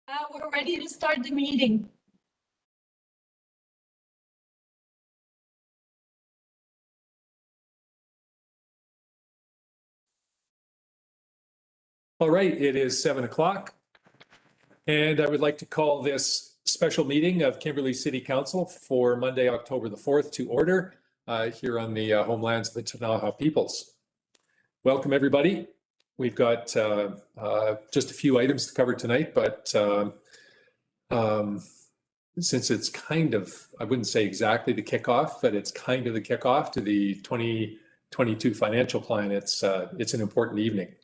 We're ready to start the meeting. All right, it is 7 o'clock. And I would like to call this special meeting of Kimberley City Council for Monday, October the 4th to order here on the homelands of the Ktunaxa peoples. Welcome, everybody. We've got just a few items to cover tonight, but since it's kind of, I wouldn't say exactly the kickoff, but it's kind of the kickoff to the 2022 financial plan, it's an important evening.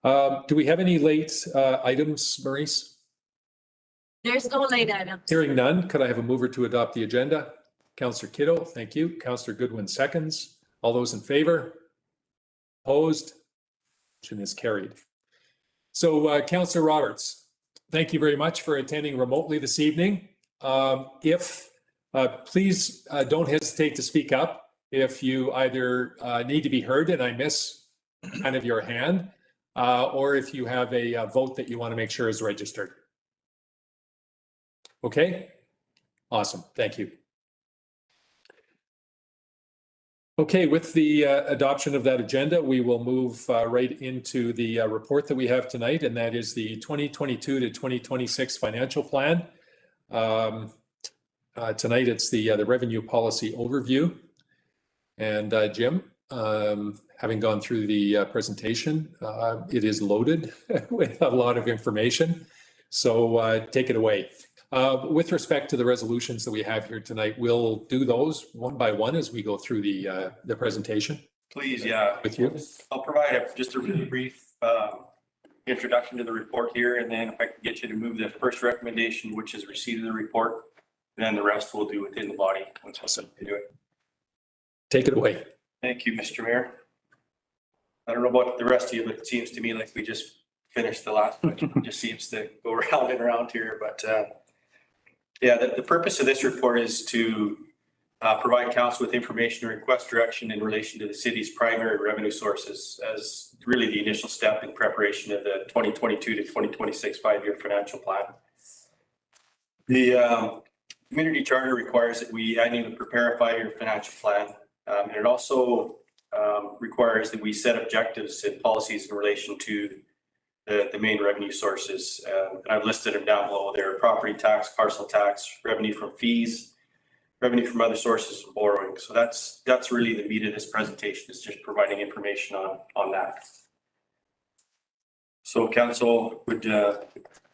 Do we have any late items, Maurice? There's no late items. Hearing none, could I have a mover to adopt the agenda? Councillor Kiddo, thank you. Councillor Goodwin seconds. All those in favor? Opposed? Motion is carried. So Councillor Roberts, thank you very much for attending remotely this evening. Please don't hesitate to speak up if you either need to be heard and I miss kind of your hand, or if you have a vote that you want to make sure is registered. Okay, awesome, thank you. Okay, with the adoption of that agenda, we will move right into the report that we have tonight, and that is the 2022 to 2026 financial plan. Tonight, it's the revenue policy overview. And Jim, having gone through the presentation, it is loaded with a lot of information. So take it away. With respect to the resolutions that we have here tonight, we'll do those one by one as we go through the presentation. Please, yeah. With you. I'll provide just a really brief introduction to the report here, and then if I can get you to move the first recommendation, which is receipt of the report, then the rest we'll do within the body once I do it. Take it away. Thank you, Mr. Mayor. I don't know about the rest of you, but it seems to me like we just finished the last one. It just seems to go round and around here, but yeah, the purpose of this report is to provide council with information and request direction in relation to the city's primary revenue sources as really the initial step in preparation of the 2022 to 2026 5-year financial plan. The community charter requires that we annually prepare a 5-year financial plan, and it also requires that we set objectives and policies in relation to the main revenue sources. And I've listed them down below there: property tax, parcel tax, revenue from fees, revenue from other sources, and borrowing. So that's really the meat of this presentation, is just providing information on that. So council would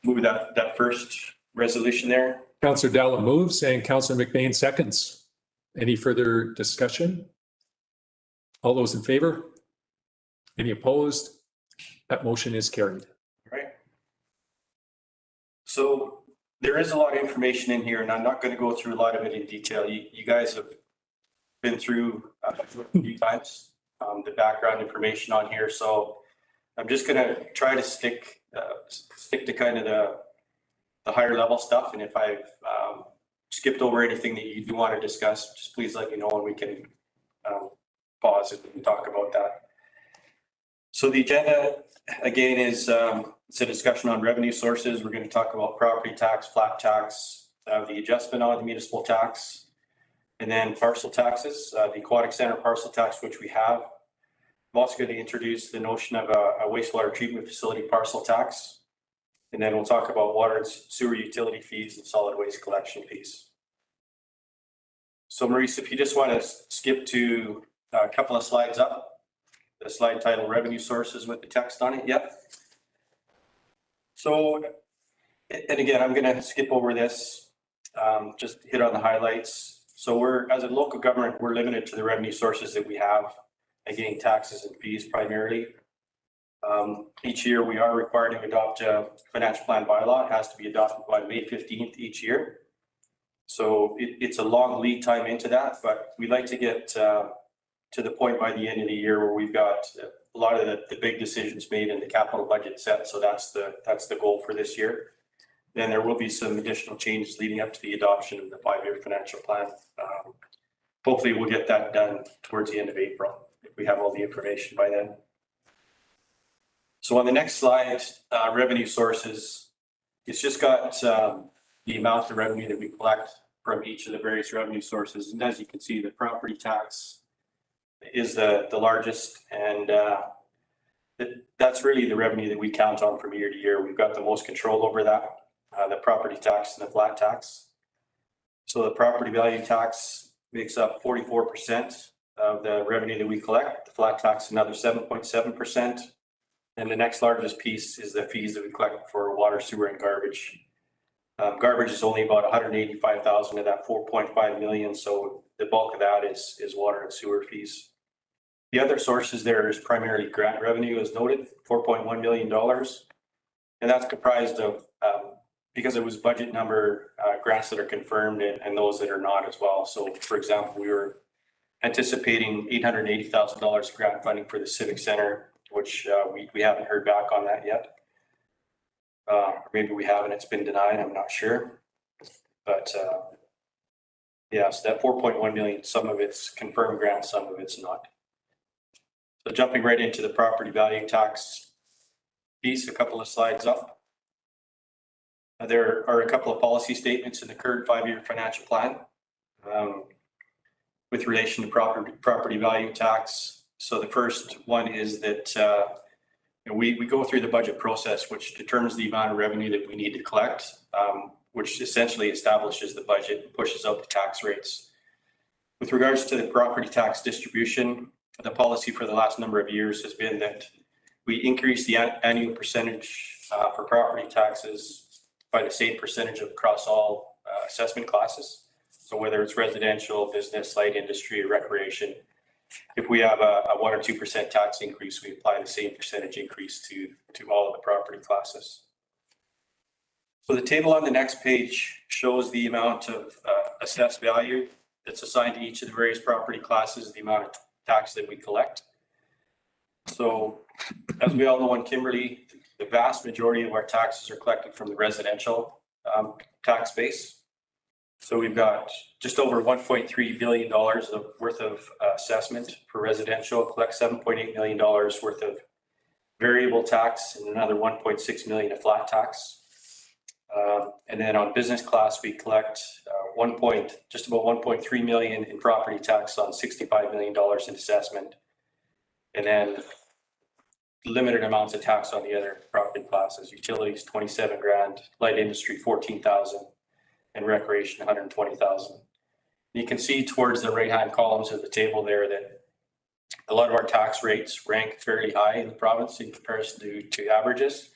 move that first resolution there. Councillor Dalla moves and Councillor McBain seconds. Any further discussion? All those in favor? Any opposed? That motion is carried. All right. So there is a lot of information in here, and I'm not going to go through a lot of it in detail. You guys have been through a few times the background information on here, so I'm just going to try to stick to kind of the higher level stuff. And if I've skipped over anything that you do want to discuss, just please let me know and we can pause it and talk about that. So the agenda, again, is it's a discussion on revenue sources. We're going to talk about property tax, flat tax, the adjustment on the municipal tax, and then parcel taxes, the aquatic center parcel tax, which we have. I'm also going to introduce the notion of a wastewater treatment facility parcel tax. And then we'll talk about water and sewer utility fees and solid waste collection fees. So Maurice, if you just want to skip to a couple of slides up. The slide title, revenue sources, with the text on it. Yep. So, and again, I'm going to skip over this, just hit on the highlights. So as a local government, we're limited to the revenue sources that we have, again, taxes and fees primarily. Each year we are required to adopt a financial plan bylaw. It has to be adopted by May 15th each year. So it's a long lead time into that, but we like to get to the point by the end of the year where we've got a lot of the big decisions made and the capital budget set. So that's the goal for this year. Then there will be some additional changes leading up to the adoption of the 5-year financial plan. Hopefully we'll get that done towards the end of April if we have all the information by then. So on the next slide, revenue sources. It's just got the amount of revenue that we collect from each of the various revenue sources. And as you can see, the property tax is the largest, and that's really the revenue that we count on from year to year. We've got the most control over that, the property tax and the flat tax. So the property value tax makes up 44% of the revenue that we collect. The flat tax, another 7.7%. And the next largest piece is the fees that we collect for water, sewer, and garbage. Garbage is only about 185,000 of that 4.5 million. So the bulk of that is water and sewer fees. The other sources there is primarily grant revenue, as noted, $4.1 million. And that's comprised of, because it was budget number, grants that are confirmed and those that are not as well. So for example, we were anticipating $880,000 grant funding for the Civic Center, which we haven't heard back on that yet. Or maybe we haven't, it's been denied, I'm not sure. But yeah, so that 4.1 million, some of it's confirmed grant, some of it's not. So jumping right into the property value tax piece, a couple of slides up. There are a couple of policy statements in the current 5-year financial plan with relation to property value tax. So the first one is that we go through the budget process, which determines the amount of revenue that we need to collect, which essentially establishes the budget and pushes out the tax rates. With regards to the property tax distribution, the policy for the last number of years has been that we increase the annual percentage for property taxes by the same percentage across all assessment classes. So whether it's residential, business, light industry, or recreation, if we have a 1 or 2% tax increase, we apply the same percentage increase to all of the property classes. So the table on the next page shows the amount of assessed value that's assigned to each of the various property classes, the amount of tax that we collect. So as we all know in Kimberley, the vast majority of our taxes are collected from the residential tax base. So we've got just over $1.3 billion worth of assessment for residential, collect $7.8 million worth of variable tax and another $1.6 million of flat tax. And then on business class, we collect just about $1.3 million in property tax on $65 million in assessment. And then limited amounts of tax on the other property classes, utilities, 27 grand, light industry, 14,000. And recreation, 120,000. You can see towards the right-hand columns of the table there that a lot of our tax rates rank fairly high in the province in comparison to averages.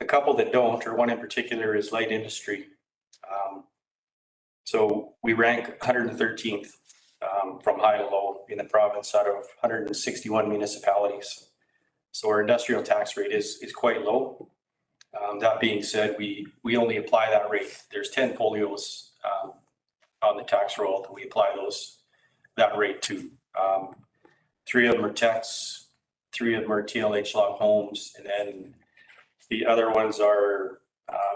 A couple that don't, or one in particular, is light industry. So we rank 113th from high to low in the province out of 161 municipalities. So our industrial tax rate is quite low. That being said, we only apply that rate. There's 10 folios on the tax roll that we apply that rate to. 3 of them are techs, 3 of them are TLH log homes, and then the other ones are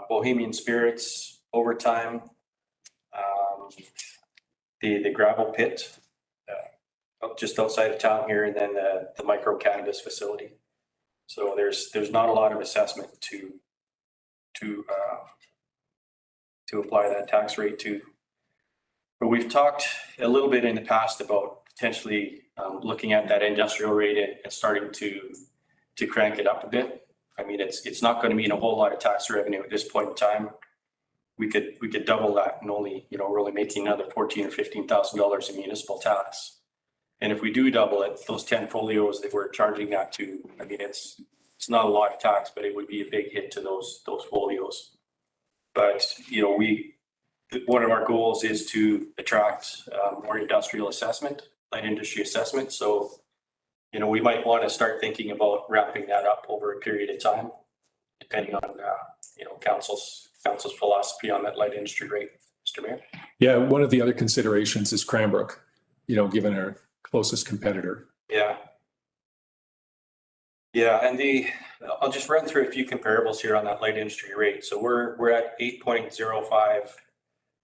Bohemian Spirits, Overtime, the gravel pit just outside of town here, and then the micro cannabis facility. So there's not a lot of assessment to apply that tax rate to. But we've talked a little bit in the past about potentially looking at that industrial rate and starting to crank it up a bit. I mean, it's not going to mean a whole lot of tax revenue at this point in time. We could double that and only, we're only making another $14,000 or $15,000 in municipal tax. And if we do double it, those 10 folios that we're charging that to, I mean, it's not a lot of tax, but it would be a big hit to those folios. But, one of our goals is to attract more industrial assessment, light industry assessment. So, we might want to start thinking about wrapping that up over a period of time, depending on, council's philosophy on that light industry rate. Mr. Mayor? Yeah, one of the other considerations is Cranbrook, given our closest competitor. Yeah. Yeah, and I'll just run through a few comparables here on that light industry rate. So we're at $8.05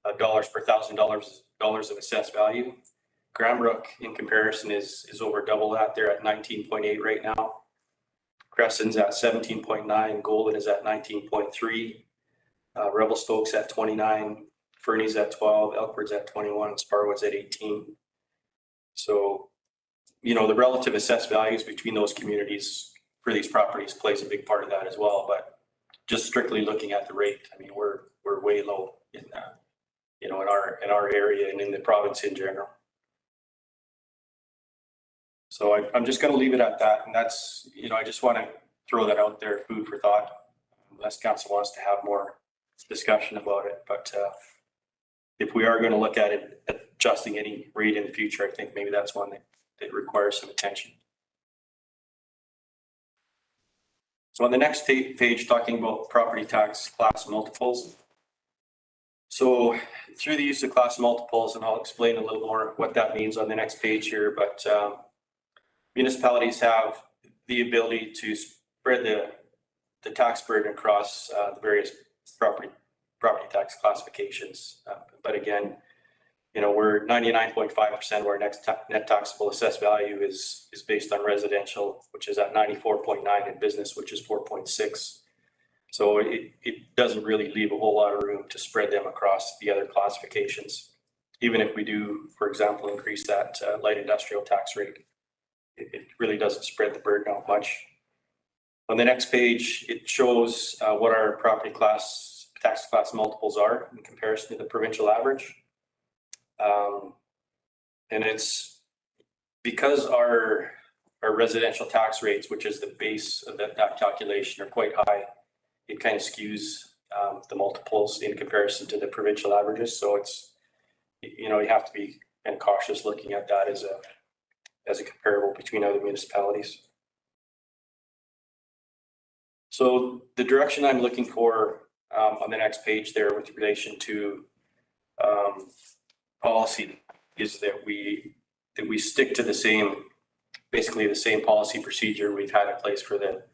per $1,000 of assessed value. Cranbrook, in comparison, is over double that. They're at 19.8 right now. Crescent's at 17.9. Golden is at 19.3. Revelstoke's at 29, Fernie's at 12, Elkford's at 21, and Sparwood's at 18. So, you know, the relative assessed values between those communities for these properties plays a big part of that as well. But just strictly looking at the rate, I mean, we're way low in you know, in our area and in the province in general. So I'm just going to leave it at that, and that's, you know, I just want to throw that out there, food for thought, unless council wants to have more discussion about it. But if we are going to look at it, adjusting any rate in the future, I think maybe that's one that requires some attention. So on the next page, talking about property tax class multiples. So through the use of class multiples, and I'll explain a little more what that means on the next page here, but municipalities have the ability to spread the tax burden across the various property tax classifications. But again, you know, we're 99.5% of our net taxable assessed value is based on residential, which is at 94.9, and business, which is 4.6. So it doesn't really leave a whole lot of room to spread them across the other classifications. Even if we do, for example, increase that light industrial tax rate, it really doesn't spread the burden out much. On the next page, it shows what our property tax class multiples are in comparison to the provincial average. And it's because our residential tax rates, which is the base of that calculation, are quite high, it kind of skews the multiples in comparison to the provincial averages. So it's, you know, you have to be kind of cautious looking at that as a comparable between other municipalities. So the direction I'm looking for on the next page there with relation to policy is that we stick to the same, basically the same policy procedure we've had in place for the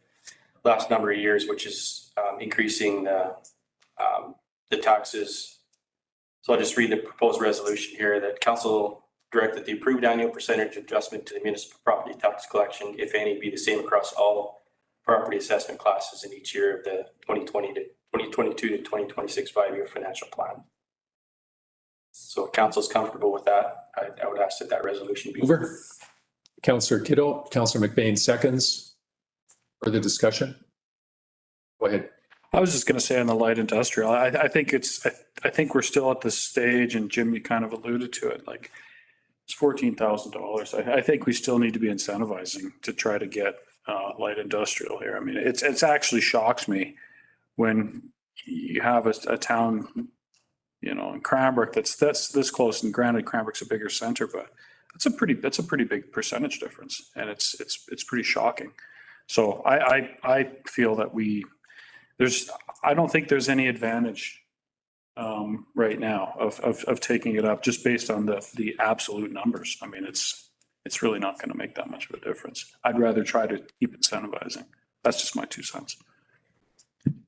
last number of years, which is increasing the taxes. So I'll just read the proposed resolution here that council direct that the approved annual percentage adjustment to the municipal property tax collection, if any, be the same across all property assessment classes in each year of the 2022 to 2026 5-year financial plan. So if council's comfortable with that, I would ask that resolution be Over. Councillor Kiddo, Councillor McBain seconds. Further discussion? Go ahead. I was just going to say on the light industrial, I think I think we're still at this stage, and Jim, you kind of alluded to it, like it's $14,000. I think we still need to be incentivizing to try to get light industrial here. I mean, it's actually shocks me when you have a town, you know, in Cranbrook that's this close, and granted Cranbrook's a bigger center, but that's a pretty big percentage difference, and it's pretty shocking. So I feel that I don't think there's any advantage right now of taking it up just based on the absolute numbers. I mean, it's really not going to make that much of a difference. I'd rather try to keep incentivizing. That's just my 2 cents.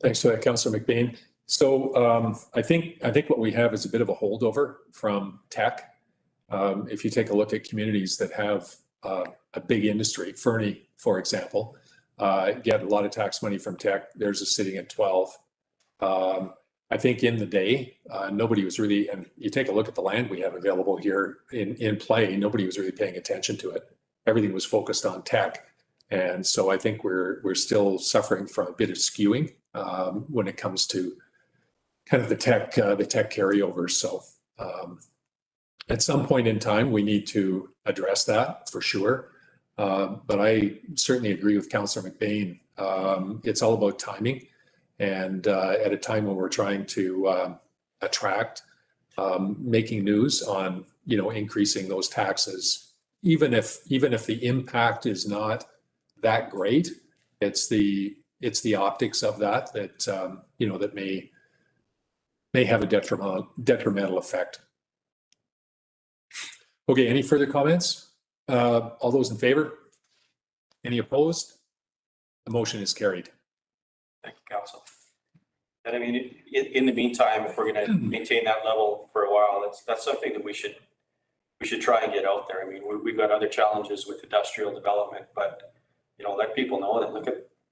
Thanks for that, Councillor McBain. So I think what we have is a bit of a holdover from tech. If you take a look at communities that have a big industry, Fernie, for example, get a lot of tax money from tech. Theirs is sitting at 12. I think in the day, nobody was really, and you take a look at the land we have available here in play, nobody was really paying attention to it. Everything was focused on tech. And so I think we're still suffering from a bit of skewing when it comes to kind of the tech carryovers. So at some point in time, we need to address that for sure. But I certainly agree with Councillor McBain. It's all about timing. And at a time when we're trying to attract, making news on, you know, increasing those taxes, even if the impact is not that great, it's the optics of that you know, that may have a detrimental effect. Okay, any further comments? All those in favor? Any opposed? The motion is carried. Thank you, council. And I mean, in the meantime, if we're going to maintain that level for a while, that's something that we should try and get out there. I mean, we've got other challenges with industrial development, but you know, let people know that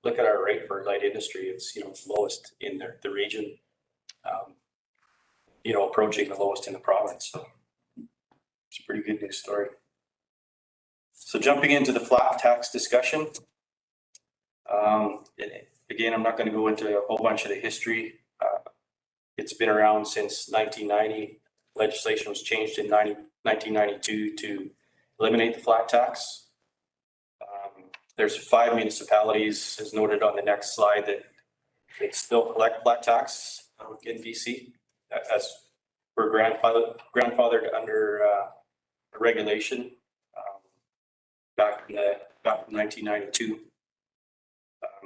look at our rate for light industry. It's, you know, lowest in the region. approaching the lowest in the province. So it's a pretty good news story. So jumping into the flat tax discussion. Again, I'm not going to go into a whole bunch of the history. It's been around since 1990. Legislation was changed in 1992 to eliminate the flat tax. There's 5 municipalities, as noted on the next slide, that still collect flat tax in BC, as we're grandfathered under a regulation back in 1992.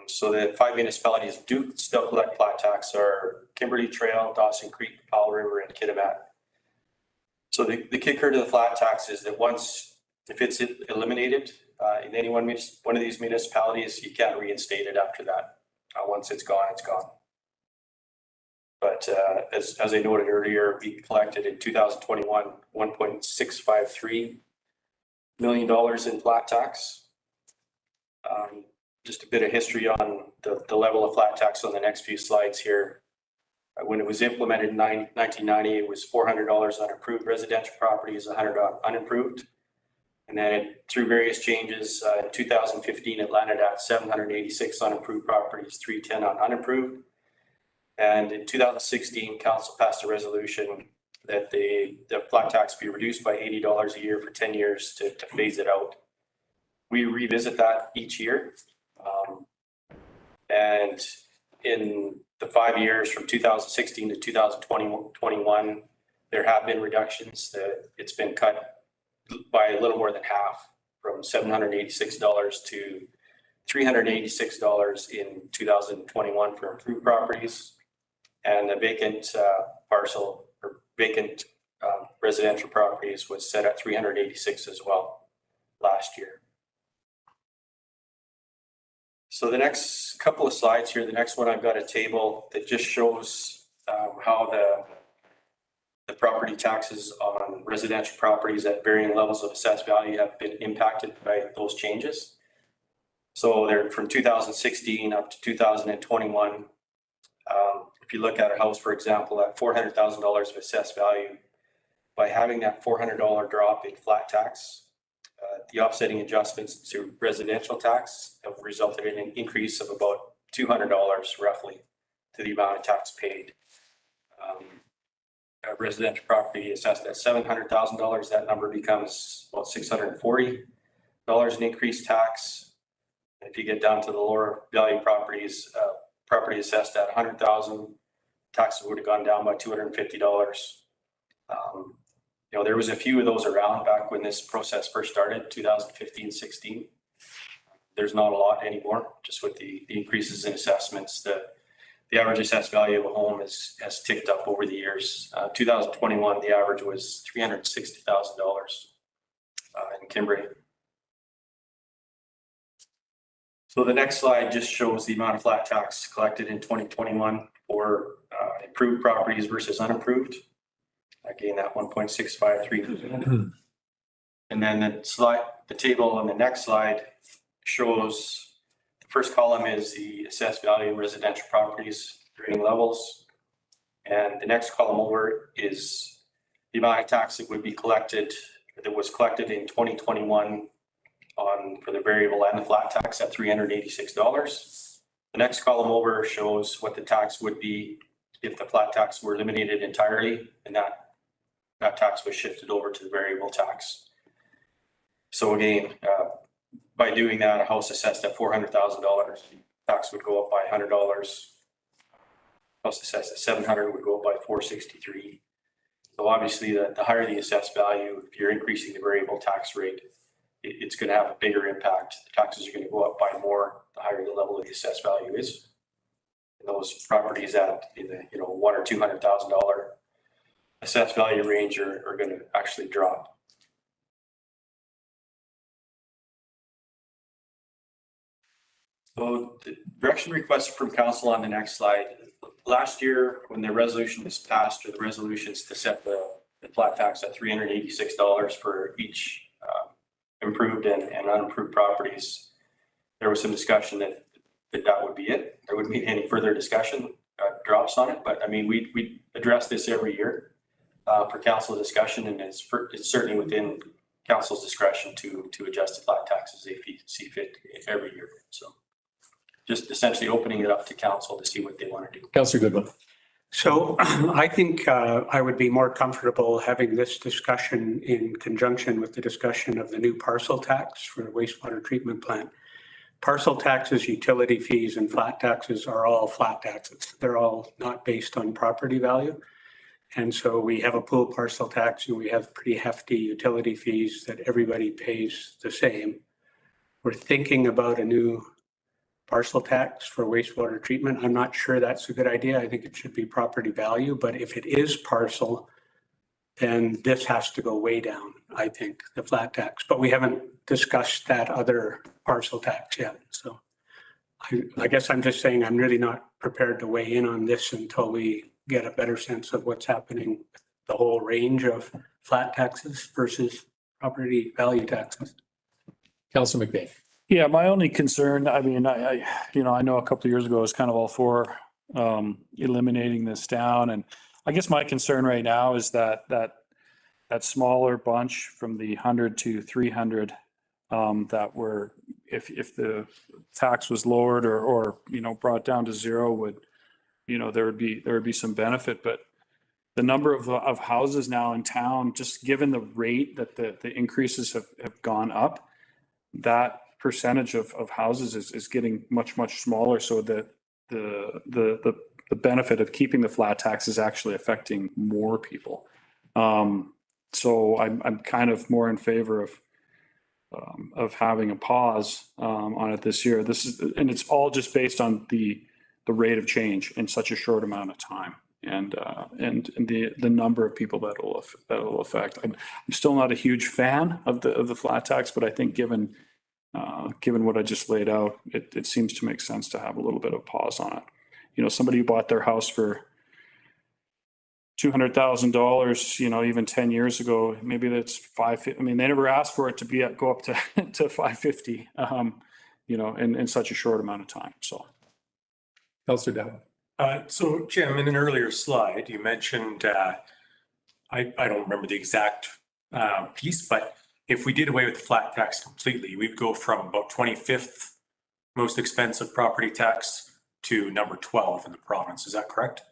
So the 5 municipalities do still collect flat tax are Kimberley Trail, Dawson Creek, Powell River, and Kitimat. So the kicker to the flat tax is that if it's eliminated in any one of these municipalities, you can't reinstate it after that. Once it's gone, it's gone. But as I noted earlier, we collected in 2021 $1.653 million in flat tax. Just a bit of history on the level of flat tax on the next few slides here. When it was implemented in 1990, it was $400 on approved residential properties, $100 on unimproved. And then through various changes, in 2015, it landed at 786 on approved properties, 310 on unimproved. And in 2016, council passed a resolution that the flat tax be reduced by $80 a year for 10 years to phase it out. We revisit that each year. And in the 5 years from 2016 to 2021, there have been reductions. It's been cut by a little more than half, from $786 to $386 in 2021 for improved properties. And the vacant parcel or vacant residential properties was set at $386 as well last year. So the next couple of slides here, the next one I've got a table that just shows how the property taxes on residential properties at varying levels of assessed value have been impacted by those changes. So they're from 2016 up to 2021. If you look at a house, for example, at $400,000 of assessed value, by having that $400 drop in flat tax, the offsetting adjustments to residential tax have resulted in an increase of about $200 roughly to the amount of tax paid. A residential property assessed at $700,000, that number becomes about $640 in increased tax. If you get down to the lower value properties, property assessed at $100,000, taxes would have gone down by $250. There was a few of those around back when this process first started, 2015-16. There's not a lot anymore, just with the increases in assessments. The average assessed value of a home has ticked up over the years. 2021, the average was $360,000 in Kimberley. So the next slide just shows the amount of flat tax collected in 2021 for improved properties versus unimproved. Again, that 1.653. And then the table on the next slide shows the first column is the assessed value of residential properties, grading levels. And the next column over is the amount of tax that would be collected, that was collected in 2021 for the variable and the flat tax at $386. The next column over shows what the tax would be if the flat tax were eliminated entirely, and that tax was shifted over to the variable tax. So again, by doing that, a house assessed at $400,000, tax would go up by $100. House assessed at $700,000 would go up by $463. So obviously, the higher the assessed value, if you're increasing the variable tax rate, it's going to have a bigger impact. The taxes are going to go up by more the higher the level of the assessed value is. And those properties in the $100,000 or $200,000 assessed value range are going to actually drop. So the direction requested from council on the next slide. Last year, when the resolution was passed, or the resolutions to set the flat tax at $386 for each improved and unimproved properties, there was some discussion that would be it. There wouldn't be any further discussion. drops on it. But I mean, we address this every year for council discussion, and it's certainly within council's discretion to adjust the flat taxes if you see fit every year. So just essentially opening it up to council to see what they want to do. Councillor Goodwin. So I think I would be more comfortable having this discussion in conjunction with the discussion of the new parcel tax for the wastewater treatment plant. Parcel taxes, utility fees, and flat taxes are all flat taxes. They're all not based on property value. And so we have a pool parcel tax and we have pretty hefty utility fees that everybody pays the same. We're thinking about a new parcel tax for wastewater treatment. I'm not sure that's a good idea. I think it should be property value, but if it is parcel, then this has to go way down, I think, the flat tax. But we haven't discussed that other parcel tax yet. So I guess I'm just saying I'm really not prepared to weigh in on this until we get a better sense of what's happening, the whole range of flat taxes versus property value taxes. Councillor McBain. Yeah, my only concern, I mean, I know a couple of years ago I was kind of all for eliminating this down. And I guess my concern right now is that smaller bunch from the 100 to 300 that were, if the tax was lowered or brought down to zero, would, there would be some benefit. But the number of houses now in town, just given the rate that the increases have gone up, that percentage of houses is getting much smaller, so that the benefit of keeping the flat tax is actually affecting more people. So I'm kind of more in favor of having a pause on it this year. And it's all just based on the rate of change in such a short amount of time, and the number of people that will affect. I'm still not a huge fan of the flat tax, but I think given what I just laid out, it seems to make sense to have a little bit of pause on it. Somebody who bought their house for $200,000, even 10 years ago, maybe that's $550. I mean, they never asked for it to go up to $550, in such a short amount of time. So, Councillor Dow. So Jim, in an earlier slide, you mentioned, I don't remember the exact piece, but if we did away with the flat tax completely, we'd go from about 25th most expensive property tax to number 12 in the province. Is that correct?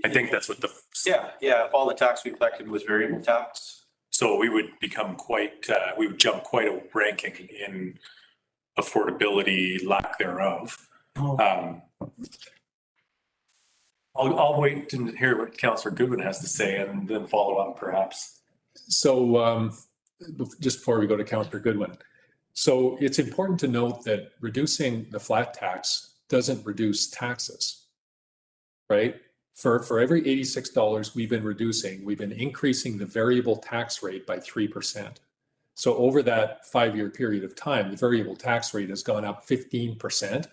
I think that's what Yeah. If all the tax we collected was variable tax. So we would become we would jump quite a ranking in affordability, lack thereof. I'll wait to hear what Councillor Goodwin has to say and then follow up perhaps. So just before we go to Councillor Goodwin. So it's important to note that reducing the flat tax doesn't reduce taxes, right? For every $86 we've been increasing the variable tax rate by 3%. So over that 5-year period of time, the variable tax rate has gone up 15%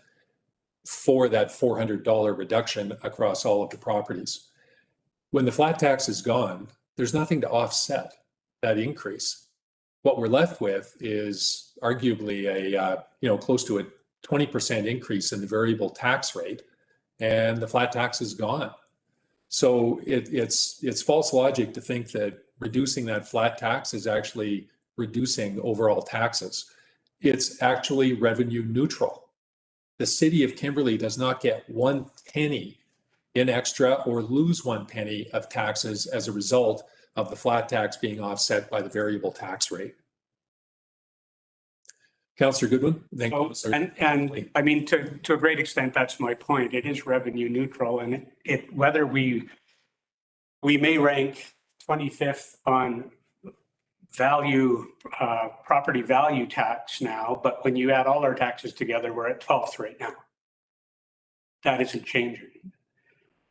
for that $400 reduction across all of the properties. When the flat tax is gone, there's nothing to offset that increase. What we're left with is arguably a close to a 20% increase in the variable tax rate, and the flat tax is gone. So it's false logic to think that reducing that flat tax is actually reducing overall taxes. It's actually revenue neutral. The city of Kimberley does not get 1 penny in extra or lose 1 penny of taxes as a result of the flat tax being offset by the variable tax rate. Councillor Goodwin. And I mean, to a great extent, that's my point. It is revenue neutral, and whether we may rank 25th on value, property value tax now, but when you add all our taxes together, we're at 12th right now. That isn't changing.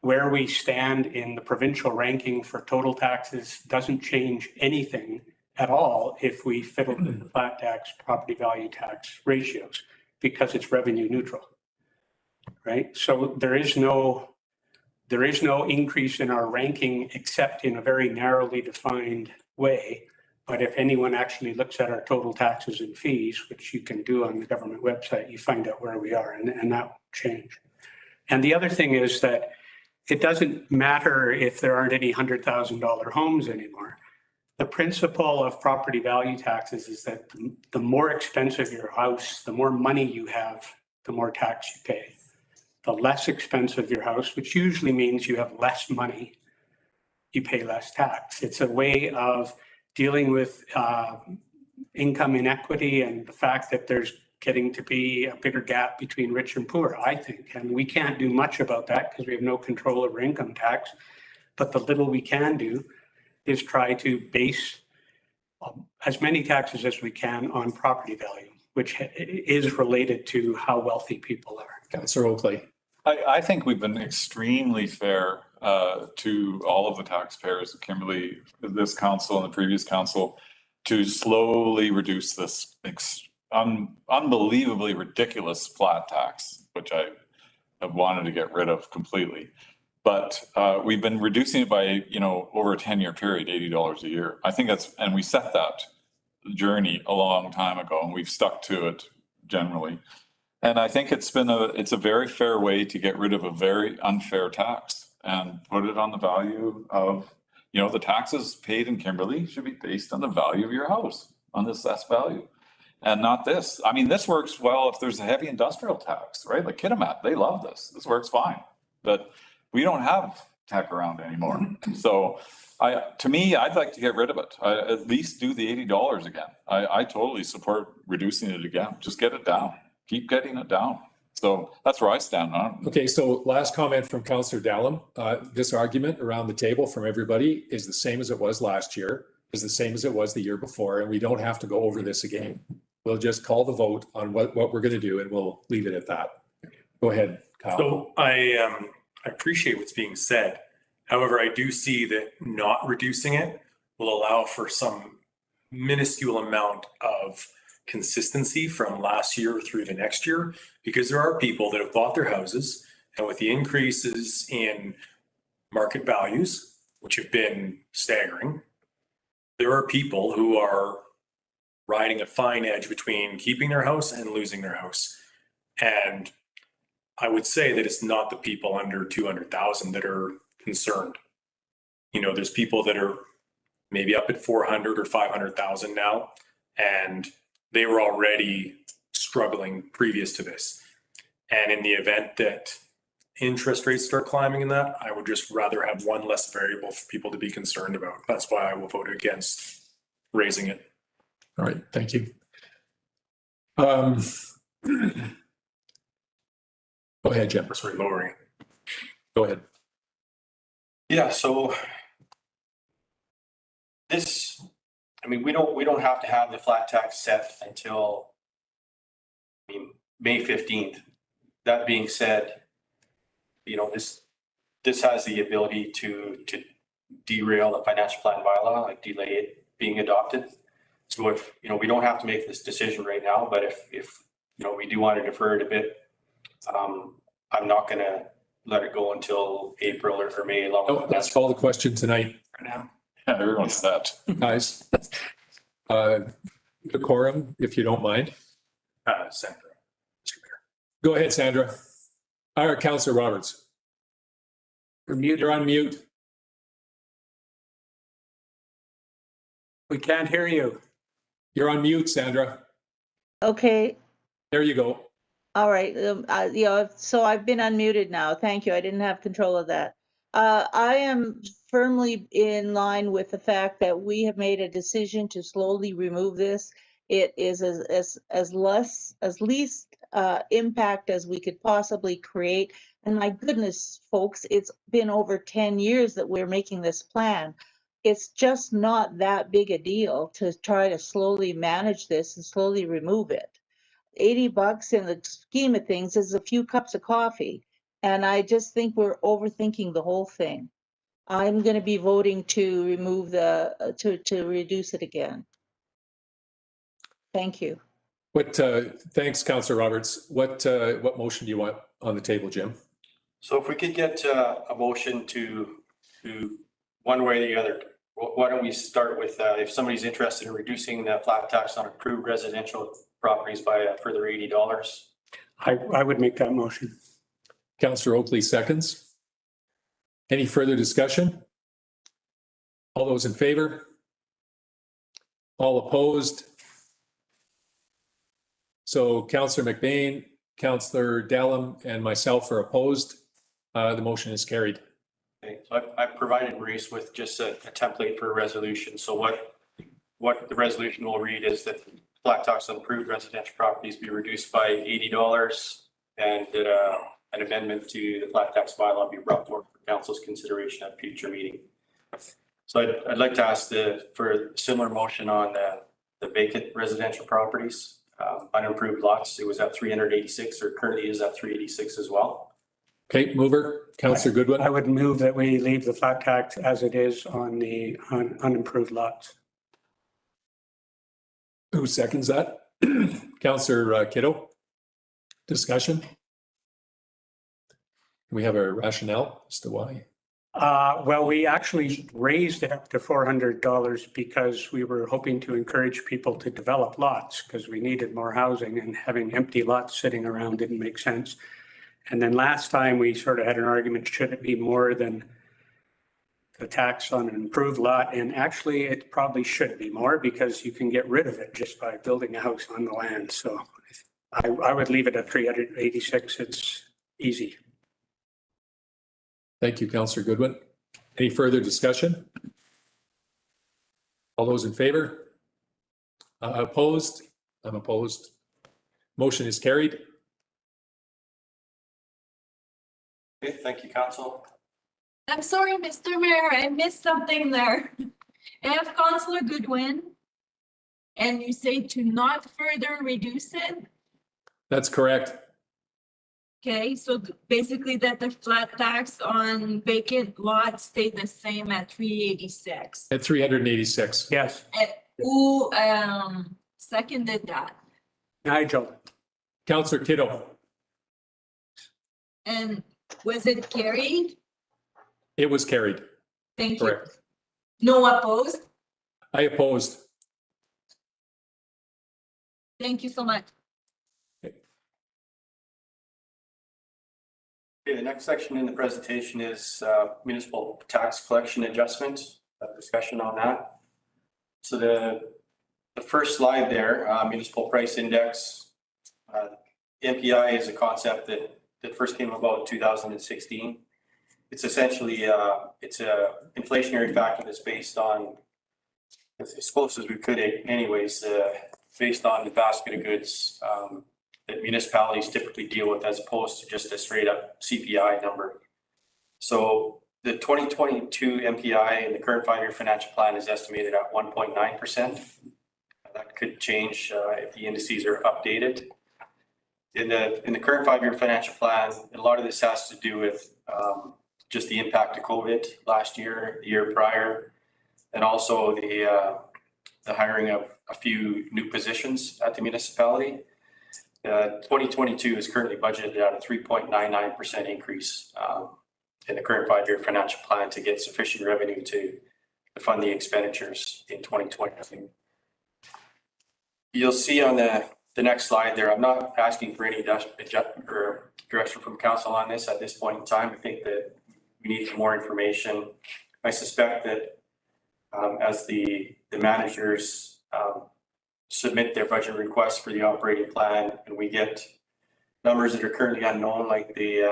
Where we stand in the provincial ranking for total taxes doesn't change anything at all if we fiddle with the flat tax, property value tax ratios, because it's revenue neutral, right? So there is no increase in our ranking except in a very narrowly defined way. But if anyone actually looks at our total taxes and fees, which you can do on the government website, you find out where we are, and that will change. And the other thing is that it doesn't matter if there aren't any $100,000 homes anymore. The principle of property value taxes is that the more expensive your house, the more money you have, the more tax you pay. The less expensive your house, which usually means you have less money, you pay less tax. It's a way of dealing with income inequity and the fact that there's getting to be a bigger gap between rich and poor, I think. And we can't do much about that because we have no control over income tax. But the little we can do is try to base as many taxes as we can on property value, which is related to how wealthy people are. Councillor Oakley. I think we've been extremely fair to all of the taxpayers of Kimberley, this council and the previous council, to slowly reduce this unbelievably ridiculous flat tax, which I have wanted to get rid of completely. But we've been reducing it by, over a 10-year period, $80 a year. I think and we set that journey a long time ago, and we've stuck to it generally. And I think it's a very fair way to get rid of a very unfair tax and put it on the value of, the taxes paid in Kimberley should be based on the value of your house, on the assessed value. And not this. I mean, this works well if there's a heavy industrial tax, right? Like Kitimat, they love this. This works fine. But we don't have tech around anymore. So to me, I'd like to get rid of it. At least do the $80 again. I totally support reducing it again. Just get it down. Keep getting it down. So that's where I stand on it. Okay, so last comment from Councillor Dallum. This argument around the table from everybody is the same as it was last year, is the same as it was the year before, and we don't have to go over this again. We'll just call the vote on what we're going to do, and we'll leave it at that. Go ahead, Kyle. So I appreciate what's being said. However, I do see that not reducing it will allow for some minuscule amount of consistency from last year through to next year, because there are people that have bought their houses, and with the increases in market values, which have been staggering, there are people who are riding a fine edge between keeping their house and losing their house. And I would say that it's not the people under 200,000 that are concerned. There's people that are maybe up at 400 or 500,000 now, and they were already struggling previous to this. And in the event that interest rates start climbing in that, I would just rather have one less variable for people to be concerned about. That's why I will vote against raising it. All right, thank you. Go ahead, Jim. Sorry, lowering it. Go ahead. Yeah, so we don't have to have the flat tax set until May 15th. That being said, this has the ability to derail the financial plan bylaw, like delay it being adopted. So if, we don't have to make this decision right now, but if we do want to defer it a bit, I'm not going to let it go until April or May. Let's call the question tonight. For now. Yeah, everyone's set. Guys, decorum, if you don't mind. Sandra. Go ahead, Sandra. All right, Councillor Roberts. You're on mute. We can't hear you. You're on mute, Sandra. Okay, There you go. all right. So I've been unmuted now. Thank you. I didn't have control of that. I am firmly in line with the fact that we have made a decision to slowly remove this. It is as least impact as we could possibly create. And my goodness, folks, it's been over 10 years that we're making this plan. It's just not that big a deal to try to slowly manage this and slowly remove it. $80 in the scheme of things is a few cups of coffee. And I just think we're overthinking the whole thing. I'm going to be voting to remove to reduce it again. Thank you. Thanks, Councillor Roberts. What motion do you want on the table, Jim? So if we could get a motion to one way or the other, why don't we start with if somebody's interested in reducing the flat tax on approved residential properties by a further $80? I would make that motion. Councillor Oakley seconds. Any further discussion? All those in favor? All opposed? So Councillor McBain, Councillor Dallum, and myself are opposed. The motion is carried. Okay, so I've provided Maurice with just a template for a resolution. So what the resolution will read is that flat tax on approved residential properties be reduced by $80 and that an amendment to the flat tax bylaw be brought forward for council's consideration at a future meeting. So I'd like to ask for a similar motion on the vacant residential properties, unimproved lots. It was at 386 or currently is at 386 as well. Okay, mover, Councillor Goodwin. I would move that we leave the flat tax as it is on the unimproved lots. Who seconds that? Councillor Kiddo. Discussion? We have a rationale as to why. Well, we actually raised it up to $400 because we were hoping to encourage people to develop lots because we needed more housing, and having empty lots sitting around didn't make sense. And then last time we sort of had an argument, should it be more than the tax on an improved lot? And actually it probably should be more because you can get rid of it just by building a house on the land. So I would leave it at 386. It's easy. Thank you, Councillor Goodwin. Any further discussion? All those in favor? Opposed? I'm opposed. Motion is carried. Okay, thank you, council. I'm sorry, Mr. Mayor, I missed something there. I have Councillor Goodwin. And you say to not further reduce it? That's correct. Okay, so basically that the flat tax on vacant lots stayed the same at 386. At 386. Yes, Who seconded that? Nigel. Councillor Kiddo. And was it carried? It was carried. Thank you. Correct. No opposed? I opposed. Thank you so much. Okay, the next section in the presentation is municipal tax collection adjustment, discussion on that. So the first slide there, municipal price index. MPI is a concept that first came about in 2016. It's essentially, it's a inflationary factor that's based on, as close as we could anyways, based on the basket of goods that municipalities typically deal with as opposed to just a straight up CPI number. So the 2022 MPI in the current 5-year financial plan is estimated at 1.9%. That could change if the indices are updated. In the current 5-year financial plan, a lot of this has to do with just the impact of COVID last year, the year prior, and also the hiring of a few new positions at the municipality. 2022 is currently budgeted at a 3.99% increase in the current 5-year financial plan to get sufficient revenue to fund the expenditures in 2022. You'll see on the next slide there, I'm not asking for any direction from council on this at this point in time. I think that we need some more information. I suspect that as the managers submit their budget requests for the operating plan and we get numbers that are currently unknown, like the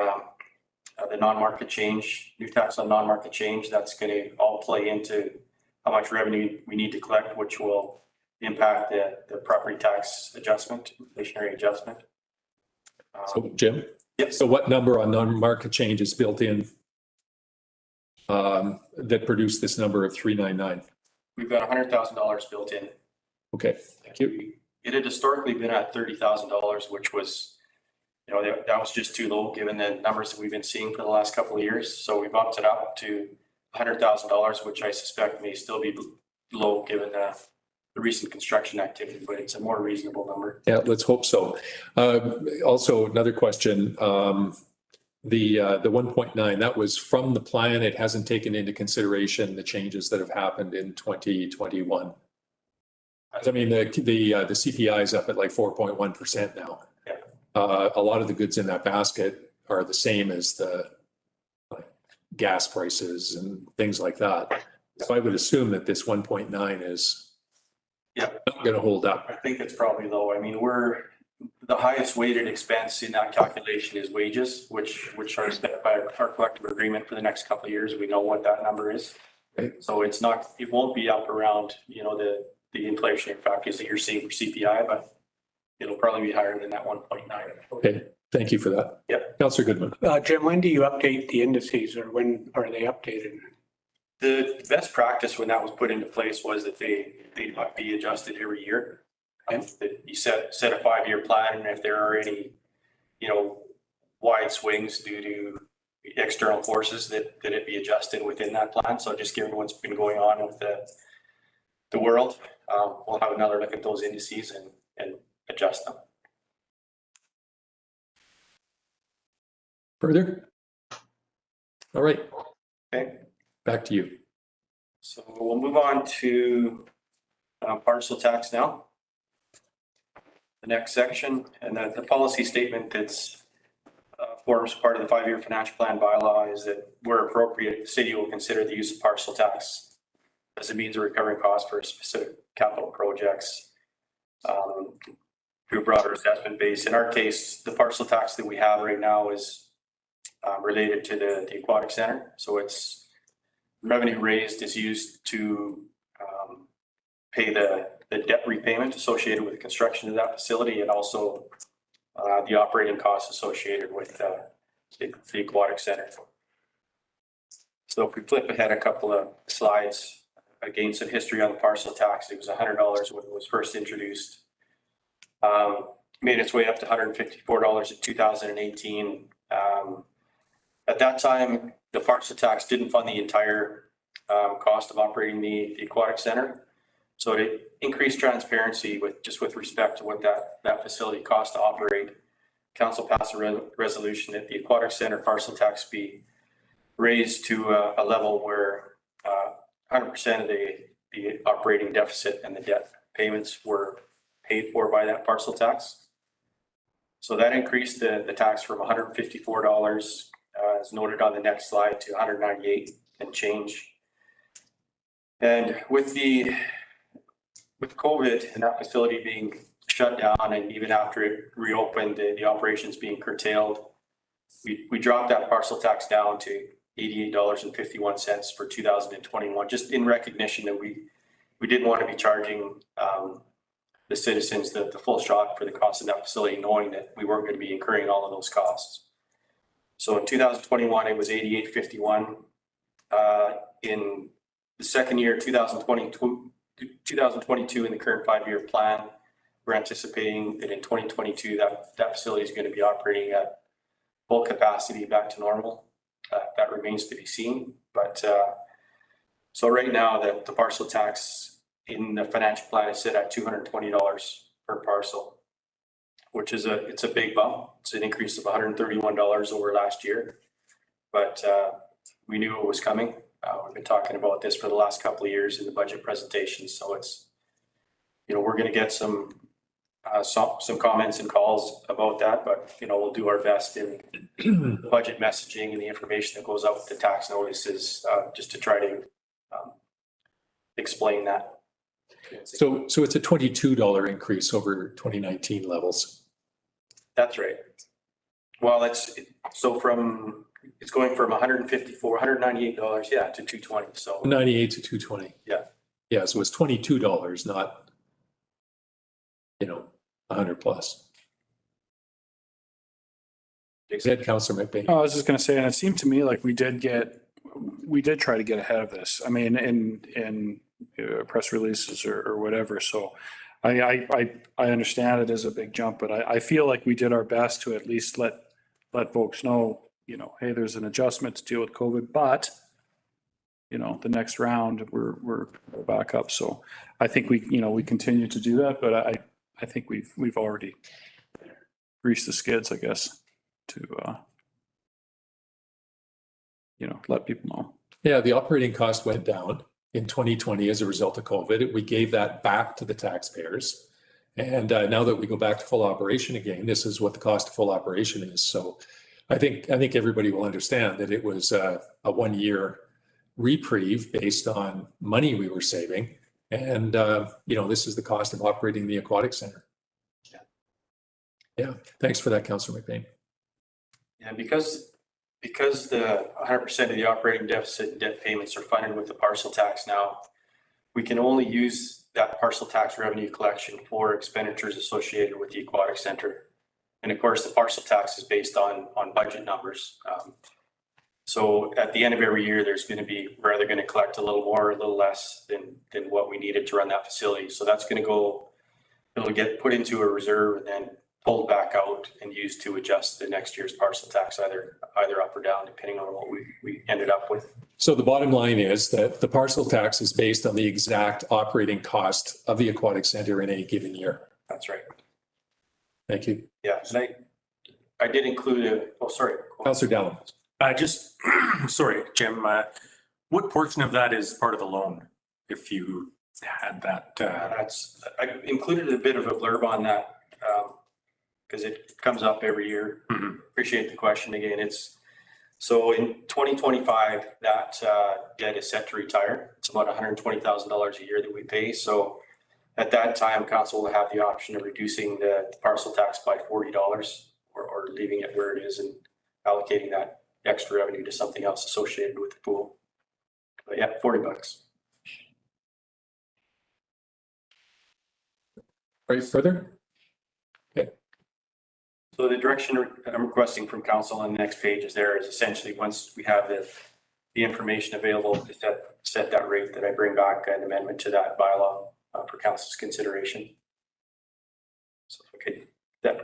non-market change, new tax on non-market change, that's going to all play into how much revenue we need to collect, which will impact the property tax adjustment, inflationary adjustment. So Jim? Yep. So what number on non-market change is built in that produced this number of 399? We've got $100,000 built in. Okay, thank you. It had historically been at $30,000, which was, you know, that was just too low given the numbers that we've been seeing for the last couple of years. So we bumped it up to $100,000, which I suspect may still be low given the recent construction activity, but it's a more reasonable number. Yeah, let's hope so. Also, another question. The 1.9, that was from the plan. It hasn't taken into consideration the changes that have happened in 2021. I mean, the CPI is up at like 4.1% now. Yeah. A lot of the goods in that basket are the same as the like, gas prices and things like that. So I would assume that this 1.9 is Yeah. not going to hold up. I think it's probably low. I mean, the highest weighted expense in that calculation is wages, which are set by our collective agreement for the next couple of years. We know what that number is. Okay. So it won't be up around, the inflationary factors that you're seeing for CPI, but it'll probably be higher than that 1.9. Okay, thank you for that. Yeah. Councillor Goodwin. Jim, when do you update the indices or when are they updated? The best practice when that was put into place was that they might be adjusted every year. That you set a 5-year plan, and if there are any, wide swings due to external forces, that it be adjusted within that plan. So just given what's been going on with the world, we'll have another look at those indices and adjust them. Further? All right. Okay. Back to you. So we'll move on to parcel tax now. The next section, and the policy statement that's forms part of the 5-year financial plan bylaw is that where appropriate, the city will consider the use of parcel tax as a means of recovering costs for specific capital projects through a broader assessment base. In our case, the parcel tax that we have right now is related to the aquatic center. So it's revenue raised is used to pay the debt repayment associated with the construction of that facility, and also the operating costs associated with the aquatic center. So if we flip ahead a couple of slides, again, some history on the parcel tax. It was $100 when it was first introduced. Made its way up to $154 in 2018. At that time, the parcel tax didn't fund the entire cost of operating the aquatic center. So to increase transparency with respect to what that facility costs to operate, council passed a resolution that the aquatic center parcel tax be raised to a level where 100% of the operating deficit and the debt payments were paid for by that parcel tax. So that increased the tax from $154, as noted on the next slide, to $198 and change. And with COVID and that facility being shut down, and even after it reopened, the operations being curtailed, we dropped that parcel tax down to $88.51 for 2021, just in recognition that we didn't want to be charging the citizens the full shot for the cost of that facility, knowing that we weren't going to be incurring all of those costs. So in 2021, it was $88.51. In the second year, 2022, in the current 5-year plan, we're anticipating that in 2022, that facility is going to be operating at full capacity back to normal. That remains to be seen. But so right now, the parcel tax in the financial plan is set at $220 per parcel, which is it's a big bump. It's an increase of $131 over last year, but we knew it was coming. We've been talking about this for the last couple of years in the budget presentations. So it's, we're going to get some comments and calls about that, but we'll do our best in the budget messaging and the information that goes out with the tax notices, just to try to explain that. So it's a $22 increase over 2019 levels. That's right. Well, it's going from $198, to $220. So 98 to 220. Yeah. Yeah. So it's $22, not, 100 plus. Head Councillor McBain. I was just going to say, and it seemed to me like we did try to get ahead of this. I mean, in press releases or whatever. So I understand it is a big jump, but I feel like we did our best to at least let folks know, hey, there's an adjustment to deal with COVID, but the next round we're back up. So I think we continue to do that, but I think we've already greased the skids, I guess, to let people know. Yeah, the operating cost went down in 2020 as a result of COVID. We gave that back to the taxpayers. And now that we go back to full operation again, this is what the cost of full operation is. So I think everybody will understand that it was a 1 year reprieve based on money we were saving. And, this is the cost of operating the aquatic center. Yeah. Thanks for that, Councillor McBain. And because the 100% of the operating deficit and debt payments are funded with the parcel tax now, we can only use that parcel tax revenue collection for expenditures associated with the aquatic center. And of course, the parcel tax is based on budget numbers. So at the end of every year, we're either going to collect a little more or a little less than what we needed to run that facility. So that's going to it'll get put into a reserve and then pulled back out and used to adjust the next year's parcel tax, either up or down, depending on what we ended up with. So the bottom line is that the parcel tax is based on the exact operating cost of the aquatic center in a given year. That's right. Thank you. Yeah, and I did include sorry. Councillor Dallin. Sorry, Jim, what portion of that is part of the loan? If you had that, I included a bit of a blurb on that, because it comes up every year. Appreciate the question again. So in 2025, that debt is set to retire. It's about $120,000 a year that we pay. So at that time, council will have the option of reducing the parcel tax by $40 or leaving it where it is and allocating that extra revenue to something else associated with the pool. But yeah, $40. Right, further? Okay. So the direction I'm requesting from council on the next page is essentially once we have the information available to set that rate, that I bring back an amendment to that bylaw for council's consideration. So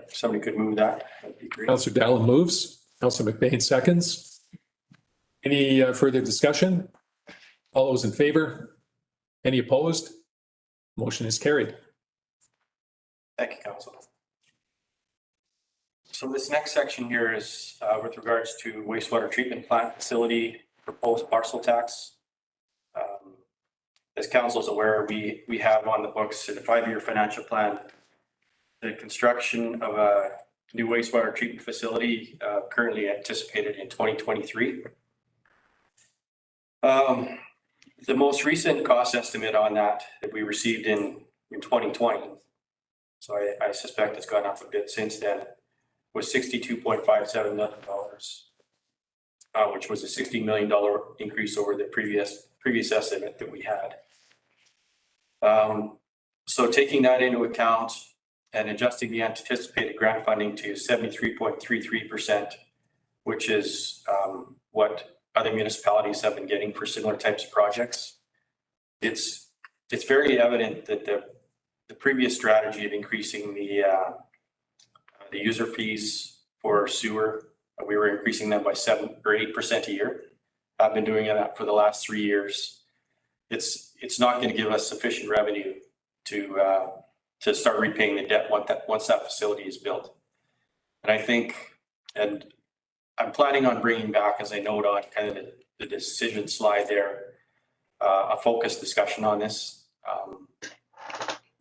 somebody could move that'd be great. Councillor Dallin moves. Councillor McBain seconds. Any further discussion? All those in favor? Any opposed? Motion is carried. Thank you, council. So this next section here is with regards to wastewater treatment plant facility proposed parcel tax. As council is aware, we have on the books in a 5-year financial plan the construction of a new wastewater treatment facility currently anticipated in 2023. The most recent cost estimate on that we received in 2020, so I suspect it's gone up a bit since then, was $62.57 million, which was a $60 million increase over the previous estimate that we had. So taking that into account and adjusting the anticipated grant funding to 73.33%, which is what other municipalities have been getting for similar types of projects, it's very evident that the previous strategy of increasing the user fees for sewer, we were increasing them by 7 or 8% a year. I've been doing that for the last 3 years. It's not going to give us sufficient revenue to start repaying the debt once that facility is built. And I'm planning on bringing back, as I note on kind of the decision slide there, a focused discussion on this.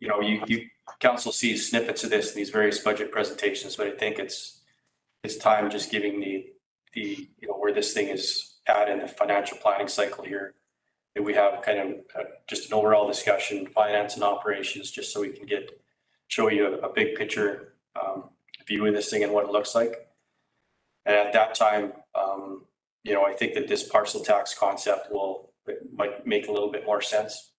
You council sees snippets of this in these various budget presentations, but I think it's time just giving the where this thing is at in the financial planning cycle here, that we have kind of just an overall discussion, finance and operations, just so we can show you a big picture view of this thing and what it looks like. And at that time, I think that this parcel tax concept might make a little bit more sense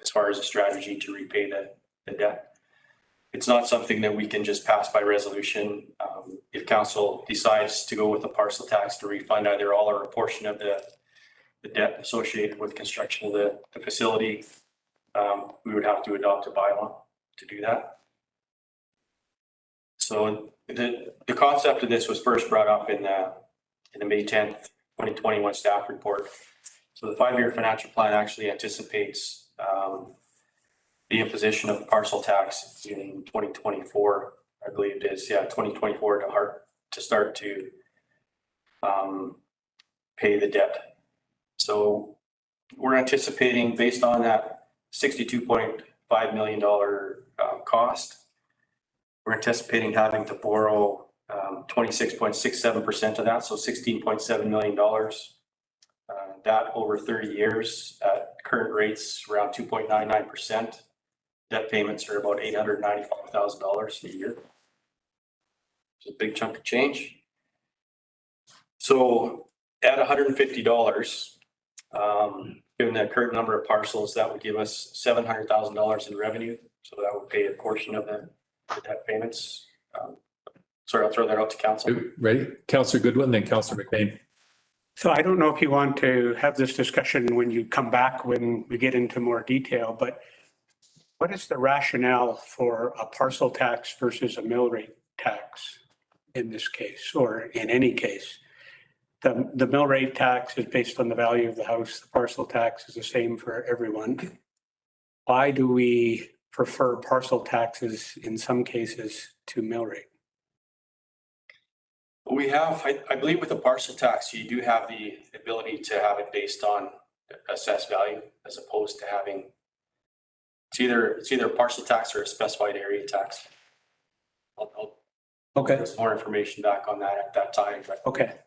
as far as a strategy to repay the debt. It's not something that we can just pass by resolution. If council decides to go with the parcel tax to refund either all or a portion of the debt associated with construction of the facility, we would have to adopt a bylaw to do that. So the concept of this was first brought up in the May 10th, 2021 staff report. So the 5-year financial plan actually anticipates the imposition of the parcel tax in 2024, I believe it is. Yeah, 2024 to start to pay the debt. So we're anticipating, based on that $62.5 million cost, we're anticipating having to borrow 26.67% of that, so $16.7 million. That over 30 years at current rates around 2.99%. Debt payments are about $895,000 a year. It's a big chunk of change. So at $150, given the current number of parcels, that would give us $700,000 in revenue. So that would pay a portion of the debt payments. Sorry, I'll throw that out to council. Ready? Councillor Goodwin, then Councillor McBain. So I don't know if you want to have this discussion when you come back, when we get into more detail, but what is the rationale for a parcel tax versus a mill rate tax in this case, or in any case? The mill rate tax is based on the value of the house. The parcel tax is the same for everyone. Why do we prefer parcel taxes in some cases to mill rate? We have, I believe with the parcel tax, you do have the ability to have it based on assessed value as opposed to having, it's either a parcel tax or a specified area tax. I'll Okay. get some more information back on that at that time, but Okay.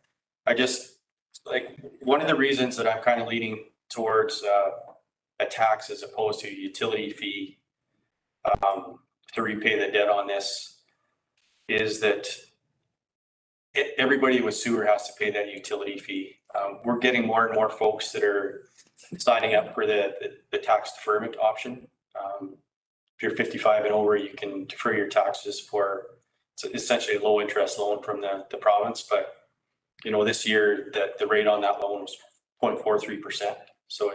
I just, like, one of the reasons that I'm kind of leaning towards a tax as opposed to a utility fee to repay the debt on this is that everybody with sewer has to pay that utility fee. We're getting more and more folks that are signing up for the tax deferment option. If you're 55 and over, you can defer your taxes for, it's essentially a low interest loan from the province. But, you know, this year the rate on that loan was 0.43%. So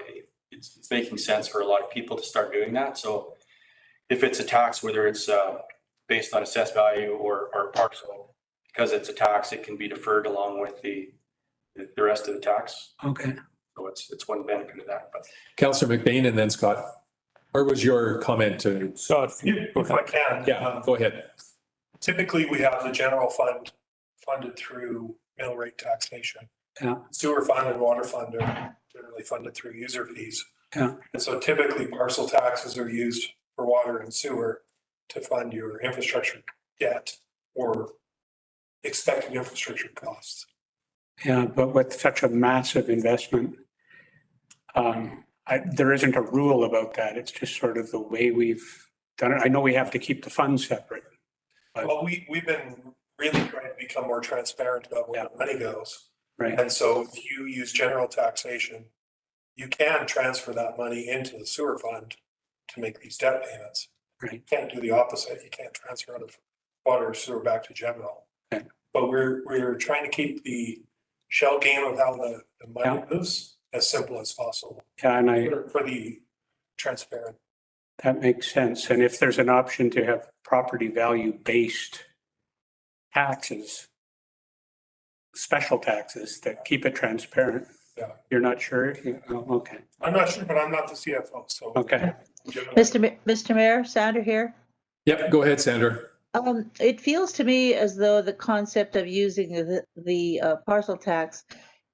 it's making sense for a lot of people to start doing that. So if it's a tax, whether it's based on assessed value or parcel, because it's a tax, it can be deferred along with the rest of the tax. Okay. So it's one benefit of that. But Councillor McBain and then Scott. Or was your comment to? So if I can. Yeah, go ahead. Typically, we have the general fund funded through mill rate taxation. Yeah. Sewer fund and water fund are generally funded through user fees. Yeah. And so typically parcel taxes are used for water and sewer to fund your infrastructure debt or expected infrastructure costs. Yeah, but with such a massive investment, there isn't a rule about that. It's just sort of the way we've done it. I know we have to keep the funds separate. Well, we've been really trying to become more transparent about where the money goes. Right. And so if you use general taxation, you can transfer that money into the sewer fund to make these debt payments. Right. You can't do the opposite. You can't transfer out of water or sewer back to general. Okay. But we're trying to keep the shell game of how the money moves as simple as possible. Yeah, and for the transparent. that makes sense. And if there's an option to have property value based taxes, special taxes that keep it transparent. Yeah. You're not sure? Oh, okay. I'm not sure, but I'm not the CFO, so. Okay. Mr. Mayor, Sandra here. Yep, go ahead, Sandra. It feels to me as though the concept of using the parcel tax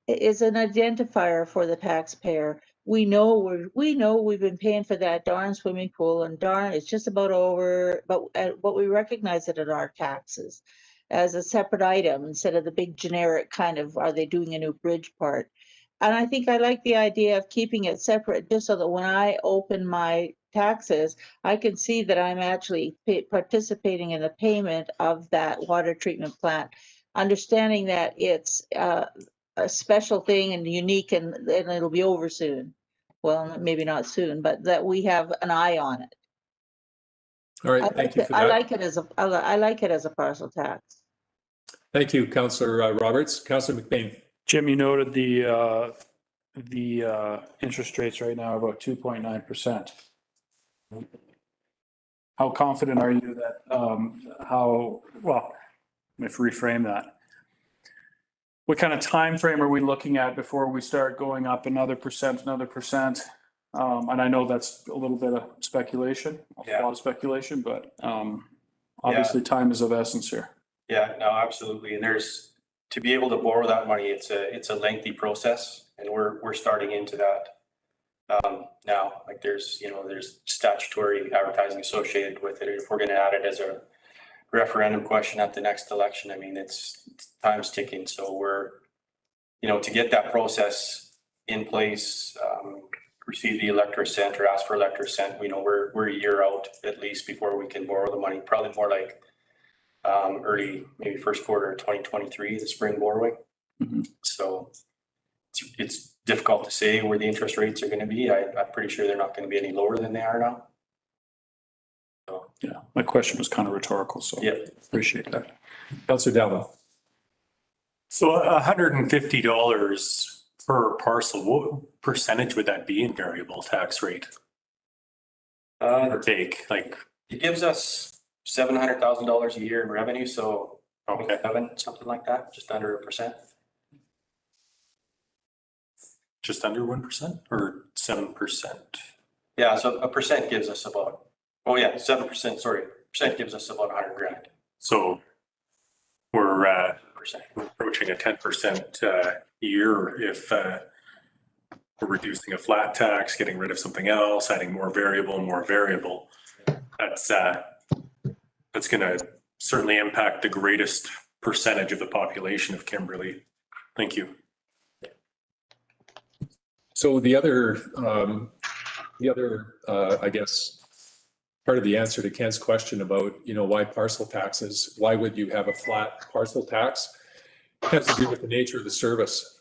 is an identifier for the taxpayer. We know we've been paying for that darn swimming pool, and darn, it's just about over. But we recognize it at our taxes as a separate item instead of the big generic kind of, are they doing a new bridge part? And I think I like the idea of keeping it separate, just so that when I open my taxes, I can see that I'm actually participating in the payment of that water treatment plant, understanding that it's a special thing and unique, and it'll be over soon. Well, maybe not soon, but that we have an eye on it. All right, thank you for that. I like it as a parcel tax. Thank you, Councillor Roberts. Councillor McBain. Jim, you noted the interest rates right now are about 2.9%. How confident are you that, well, if we reframe that, what kind of time frame are we looking at before we start going up another percent? And I know that's a little bit of speculation, a lot of speculation, but obviously time is of essence here. yeah, no, absolutely. And to be able to borrow that money, it's a lengthy process, and we're starting into that now. Like there's statutory advertising associated with it. If we're going to add it as referendum question at the next election. I mean, it's time's ticking, so we're, you know, to get that process in place, receive the elector assent or ask for elector assent, we know we're a year out at least before we can borrow the money, probably more like early, maybe first quarter of 2023, the spring borrowing. So it's difficult to say where the interest rates are going to be. I'm pretty sure they're not going to be any lower than they are now. So, Yeah, my question was kind of rhetorical, so yeah. appreciate that. Councillor Dowling. So $150 per parcel, what percentage would that be in variable tax rate? Or take, like, It gives us $700,000 a year in revenue, so okay, something like that, just under 1%. just under 1% or 7%? Yeah, so a percent gives us about, 7%, sorry. Percent gives us about 100 grand. So we're Percent. approaching a 10% year if we're reducing a flat tax, getting rid of something else, adding more variable. That's going to certainly impact the greatest percentage of the population of Kimberley. Thank you. So the other, I guess, part of the answer to Ken's question about, you know, why parcel taxes, why would you have a flat parcel tax? It has to do with the nature of the service.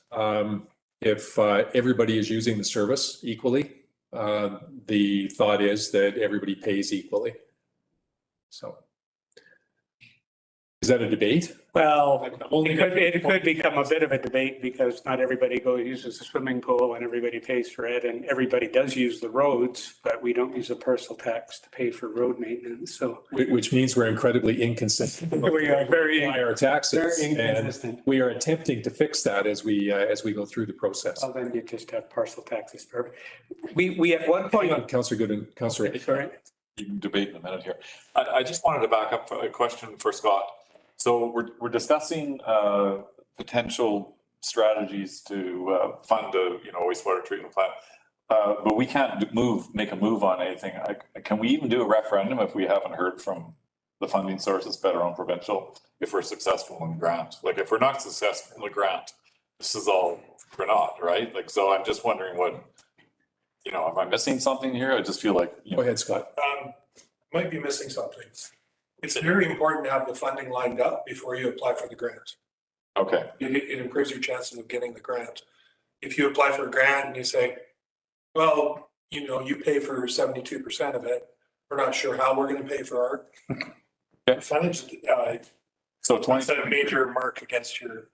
If everybody is using the service equally, the thought is that everybody pays equally. So is that a debate? Well, it could become a bit of a debate because not everybody uses the swimming pool and everybody pays for it, and everybody does use the roads, but we don't use a parcel tax to pay for road maintenance, so. Which means we're incredibly inconsistent. We are very, Our taxes, very and inconsistent. we are attempting to fix that as we go through the process. Well, then you just have parcel taxes. We at one point. Hang on, Councillor Goodwin, Councillor. Sorry. You can debate in a minute here. I just wanted to back up a question for Scott. So we're discussing potential strategies to fund a wastewater treatment plant, but we can't make a move on anything. Can we even do a referendum if we haven't heard from the funding sources, federal and provincial, if we're successful in the grant? Like if we're not successful in the grant, this is all for naught, right? Like, so I'm just wondering what, am I missing something here? I just feel like. Go ahead, Scott. Might be missing something. It's very important to have the funding lined up before you apply for the grant. Okay. It improves your chances of getting the grant. If you apply for a grant and you say, well, you pay for 72% of it, we're not sure how we're going to pay for our percentage. So that's a major mark against your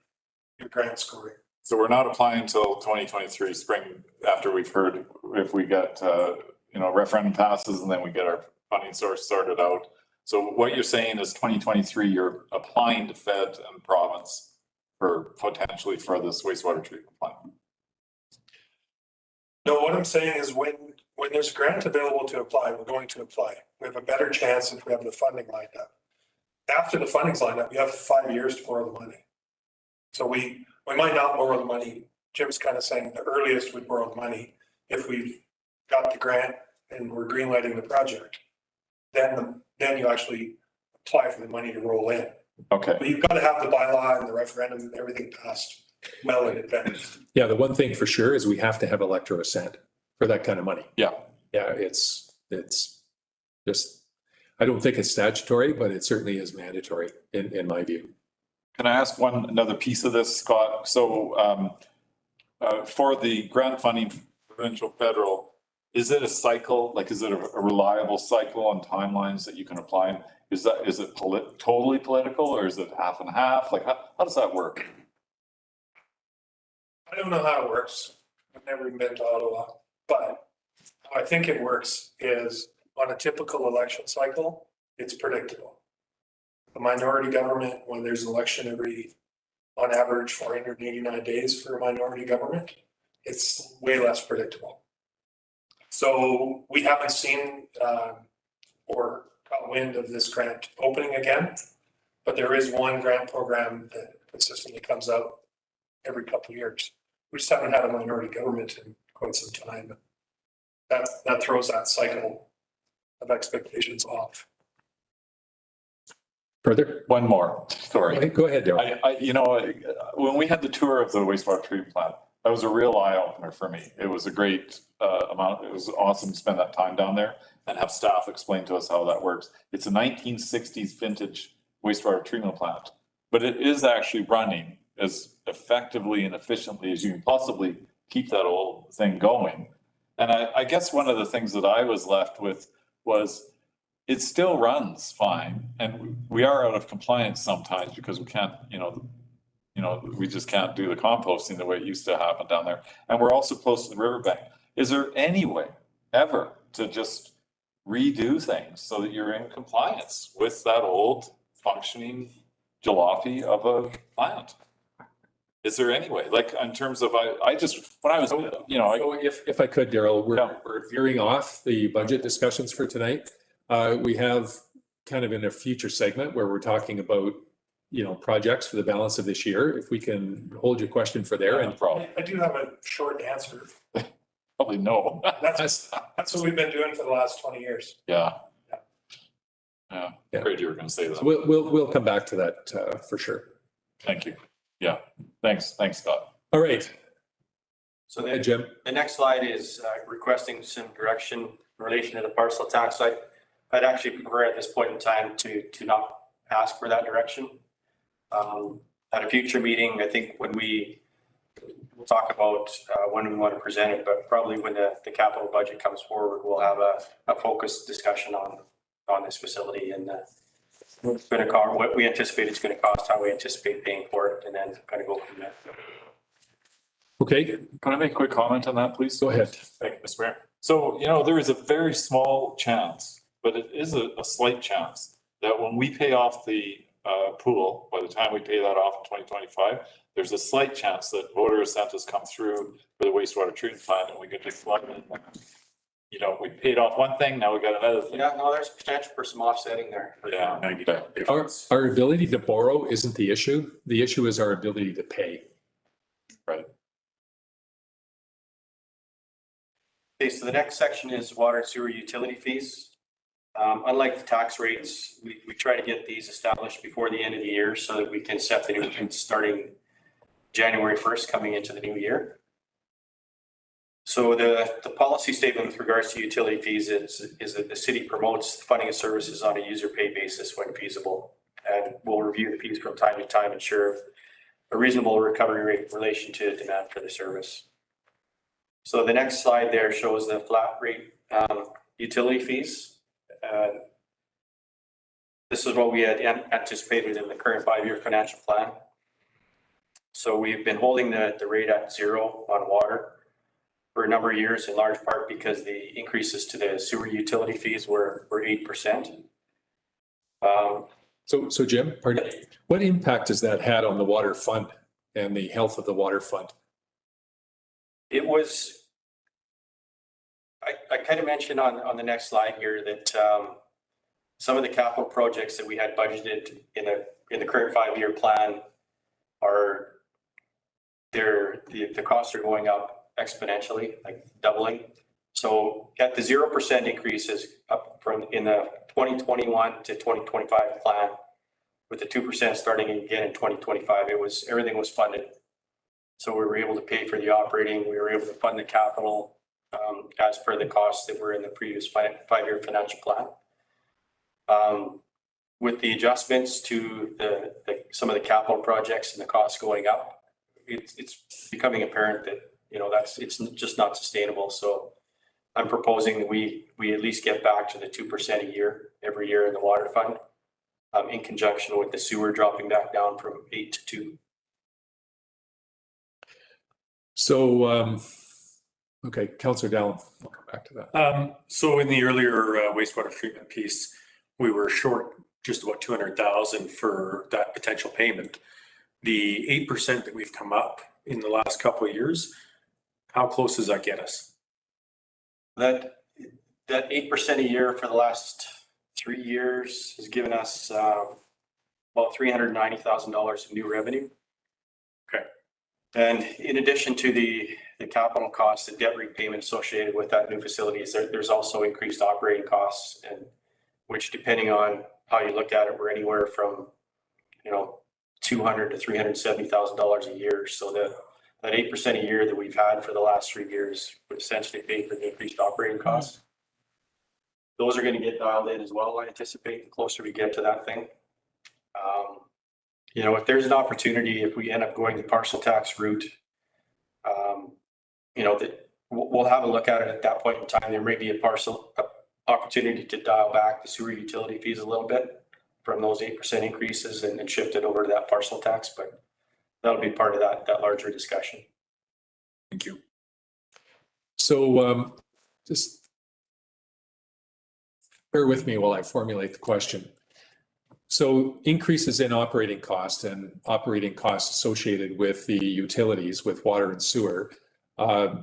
grant scoring. So we're not applying until 2023 spring after we've heard if we get, referendum passes and then we get our funding source sorted out. So what you're saying is 2023, you're applying to Fed and province potentially for this wastewater treatment plant. No, what I'm saying is when there's a grant available to apply, we're going to apply. We have a better chance if we have the funding lined up. After the funding's lined up, you have 5 years to borrow the money. So we might not borrow the money. Jim's kind of saying the earliest we borrow the money if we've got the grant and we're greenlighting the project. Then you actually apply for the money to roll in. Okay. But you've got to have the bylaw and the referendum and everything passed well in advance. Yeah, the one thing for sure is we have to have elector assent for that kind of money. Yeah. Yeah, it's just, I don't think it's statutory, but it certainly is mandatory in my view. Can I ask another piece of this, Scott? So for the grant funding, provincial, federal, is it a cycle? Like, is it a reliable cycle on timelines that you can apply in? Is it totally political or is it half and half? Like, how does that work? I don't know how it works. I've never been to Ottawa, but how I think it works is on a typical election cycle, it's predictable. The minority government, when there's an election on average, 489 days for a minority government, it's way less predictable. So we haven't seen or got wind of this grant opening again, but there is one grant program that consistently comes out every couple of years. We just haven't had a minority government in quite some time. That throws that cycle of expectations off. Further? One more, sorry. Go ahead, Daryl. You know, when we had the tour of the wastewater treatment plant, that was a real eye opener for me. It was a great amount. It was awesome to spend that time down there and have staff explain to us how that works. It's a 1960s vintage wastewater treatment plant, but it is actually running as effectively and efficiently as you can possibly keep that old thing going. And I guess one of the things that I was left with was it still runs fine. And we are out of compliance sometimes because we can't, we just can't do the composting the way it used to happen down there. And we're also close to the riverbank. Is there any way ever to just redo things so that you're in compliance with that old functioning jalopy of a plant? Is there any way, like in terms of, I just, when I was, So if I could, Daryl, Yeah. we're veering off the budget discussions for tonight. We have kind of in a future segment where we're talking about, projects for the balance of this year. If we can hold your question for there and problem, I do have a short answer. probably no. That's what we've been doing for the last 20 years. Yeah. Yeah. Afraid you were going to say so that. we'll come back to that for sure. Thank you. Yeah. Thanks, Scott. All right. So Hey, the, Jim. the next slide is requesting some direction in relation to the parcel tax. I'd actually prefer at this point in time to not ask for that direction. At a future meeting, I think when we'll talk about when we want to present it, but probably when the capital budget comes forward, we'll have a focused discussion on this facility and what's going to cost, what we anticipate it's going to cost, how we anticipate paying for it, and then kind of go from there. Okay, Can I make a quick comment on that, please? go ahead. Thank you, Mr. Mayor. So, there is a very small chance, but it is a slight chance that when we pay off the pool, by the time we pay that off in 2025, there's a slight chance that voter incentives come through for the wastewater treatment plant and we can just plug it in. We paid off one thing, now we got another thing. Yeah, no, there's potential for some offsetting there. Yeah. Okay. Our ability to borrow isn't the issue. The issue is our ability to pay. Right. Okay, so the next section is water and sewer utility fees. Unlike the tax rates, we try to get these established before the end of the year so that we can set the new rates starting January 1st coming into the new year. So the policy statement with regards to utility fees is that the city promotes the funding of services on a user pay basis when feasible. And we'll review the fees from time to time, ensure a reasonable recovery rate in relation to demand for the service. So the next slide there shows the flat rate utility fees. This is what we had anticipated in the current 5-year financial plan. So we've been holding the rate at 0 on water for a number of years, in large part because the increases to the sewer utility fees were 8%. So Jim, pardon, what impact has that had on the water fund and the health of the water fund? It was, I kind of mentioned on the next slide here that some of the capital projects that we had budgeted in the current 5-year plan the costs are going up exponentially, like doubling. So at the 0% increases up from in the 2021 to 2025 plan, with the 2% starting again in 2025, everything was funded. So we were able to pay for the operating, we were able to fund the capital as per the costs that were in the previous 5-year financial plan. With the adjustments to some of the capital projects and the costs going up, it's becoming apparent that it's just not sustainable. So I'm proposing that we at least get back to the 2% a year every year in the water fund, in conjunction with the sewer dropping back down from 8 to 2. So, okay, Councillor Dallin, we'll come back to that. So in the earlier wastewater treatment piece, we were short just about 200,000 for that potential payment. The 8% that we've come up in the last couple of years, how close does that get us? That 8% a year for the last 3 years has given us about $390,000 in new revenue. Okay. And in addition to the capital costs, the debt repayment associated with that new facility, there's also increased operating costs, and which, depending on how you look at it, we're anywhere from, $200,000 to $370,000 a year. So that 8% a year that we've had for the last 3 years would essentially pay for the increased operating costs. Those are going to get dialed in as well, I anticipate, the closer we get to that thing. If there's an opportunity, if we end up going the parcel tax route, that we'll have a look at it at that point in time. There may be a opportunity to dial back the sewer utility fees a little bit from those 8% increases and shift it over to that parcel tax, but that'll be part of that larger discussion. Thank you. So just bear with me while I formulate the question. So increases in operating costs and operating costs associated with the utilities, with water and sewer,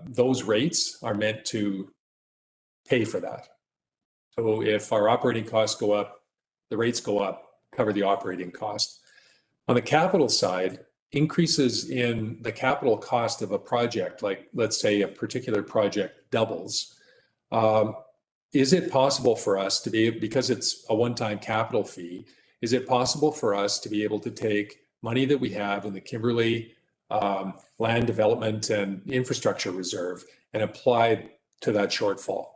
those rates are meant to pay for that. So if our operating costs go up, the rates go up, cover the operating cost. On the capital side, increases in the capital cost of a project, like let's say a particular project doubles, is it possible for us to be, because it's a one-time capital fee, is it possible for us to be able to take money that we have in the Kimberley Land Development and Infrastructure Reserve and apply to that shortfall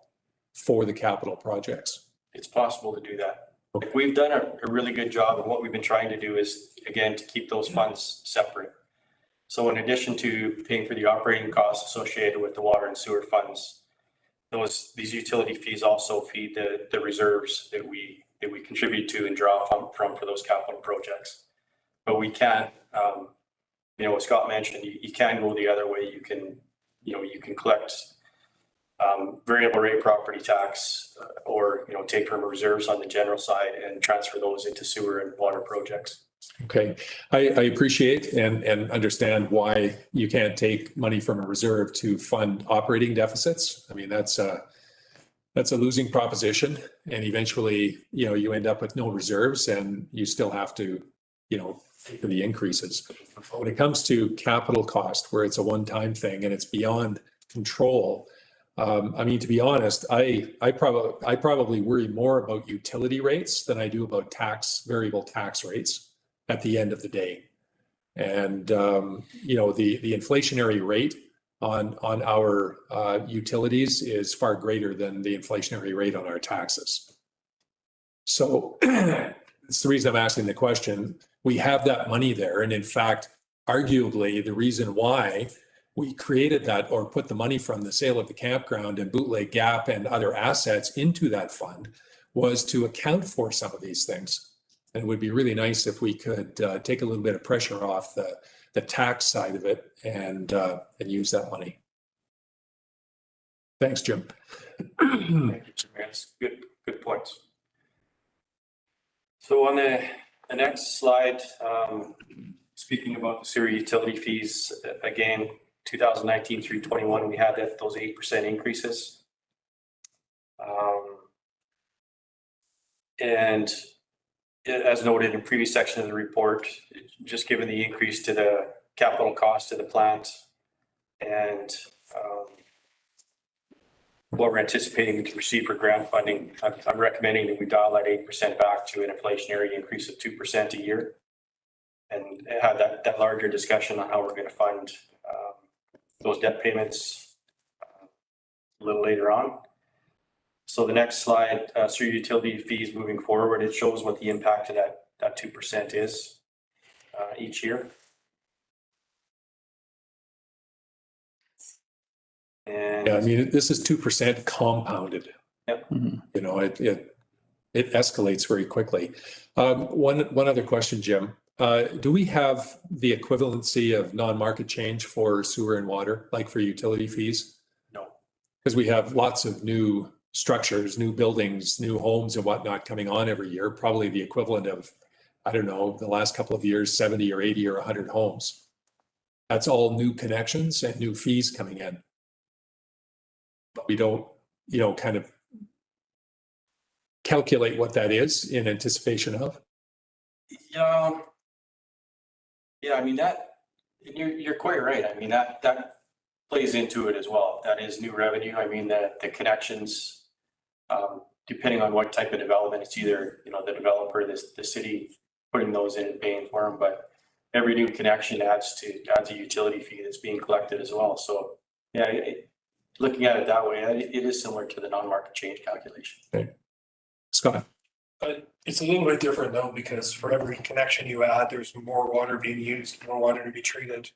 for the capital projects? It's possible to do that. Okay. We've done a really good job, and what we've been trying to do is, again, to keep those funds separate. So in addition to paying for the operating costs associated with the water and sewer funds, these utility fees also feed the reserves that we contribute to and draw from for those capital projects. But we can't, what Scott mentioned, you can go the other way. You can collect variable rate property tax or, take from reserves on the general side and transfer those into sewer and water projects. Okay, I appreciate and understand why you can't take money from a reserve to fund operating deficits. I mean, that's a losing proposition, and eventually, you end up with no reserves and you still have to, pay for the increases. When it comes to capital cost, where it's a one-time thing and it's beyond control, I mean, to be honest, I probably worry more about utility rates than I do about variable tax rates at the end of the day. And, the inflationary rate on our utilities is far greater than the inflationary rate on our taxes. So it's the reason I'm asking the question. We have that money there. And in fact, arguably, the reason why we created that or put the money from the sale of the campground and Bootleg Gap and other assets into that fund was to account for some of these things. And it would be really nice if we could take a little bit of pressure off the tax side of it and use that money. Thanks, Jim. Thank you, Jim. Good points. So on the next slide, speaking about the sewer utility fees, again, 2019 through 21, we had those 8% increases. And as noted in previous section of the report, just given the increase to the capital cost of the plant and what we're anticipating we can receive for grant funding, I'm recommending that we dial that 8% back to an inflationary increase of 2% a year and have that larger discussion on how we're going to fund those debt payments a little later on. So the next slide, sewer utility fees moving forward, it shows what the impact of that 2% is each year. And yeah, I mean, this is 2% compounded. Yep. It escalates very quickly. One other question, Jim. Do we have the equivalency of non-market change for sewer and water, like for utility fees? No. Because we have lots of new structures, new buildings, new homes and whatnot coming on every year, probably the equivalent of, I don't know, the last couple of years, 70 or 80 or 100 homes. That's all new connections and new fees coming in. But we don't, kind of calculate what that is in anticipation of. Yeah, I mean, you're quite right. I mean, that plays into it as well. That is new revenue. I mean, the connections, depending on what type of development, it's either, the developer, the city putting those in and paying for them, but every new connection adds a utility fee that's being collected as well. So yeah, looking at it that way, it is similar to the non-market change calculation. Okay. Scott? But it's a little bit different though, because for every connection you add, there's more water being used, more water to be treated,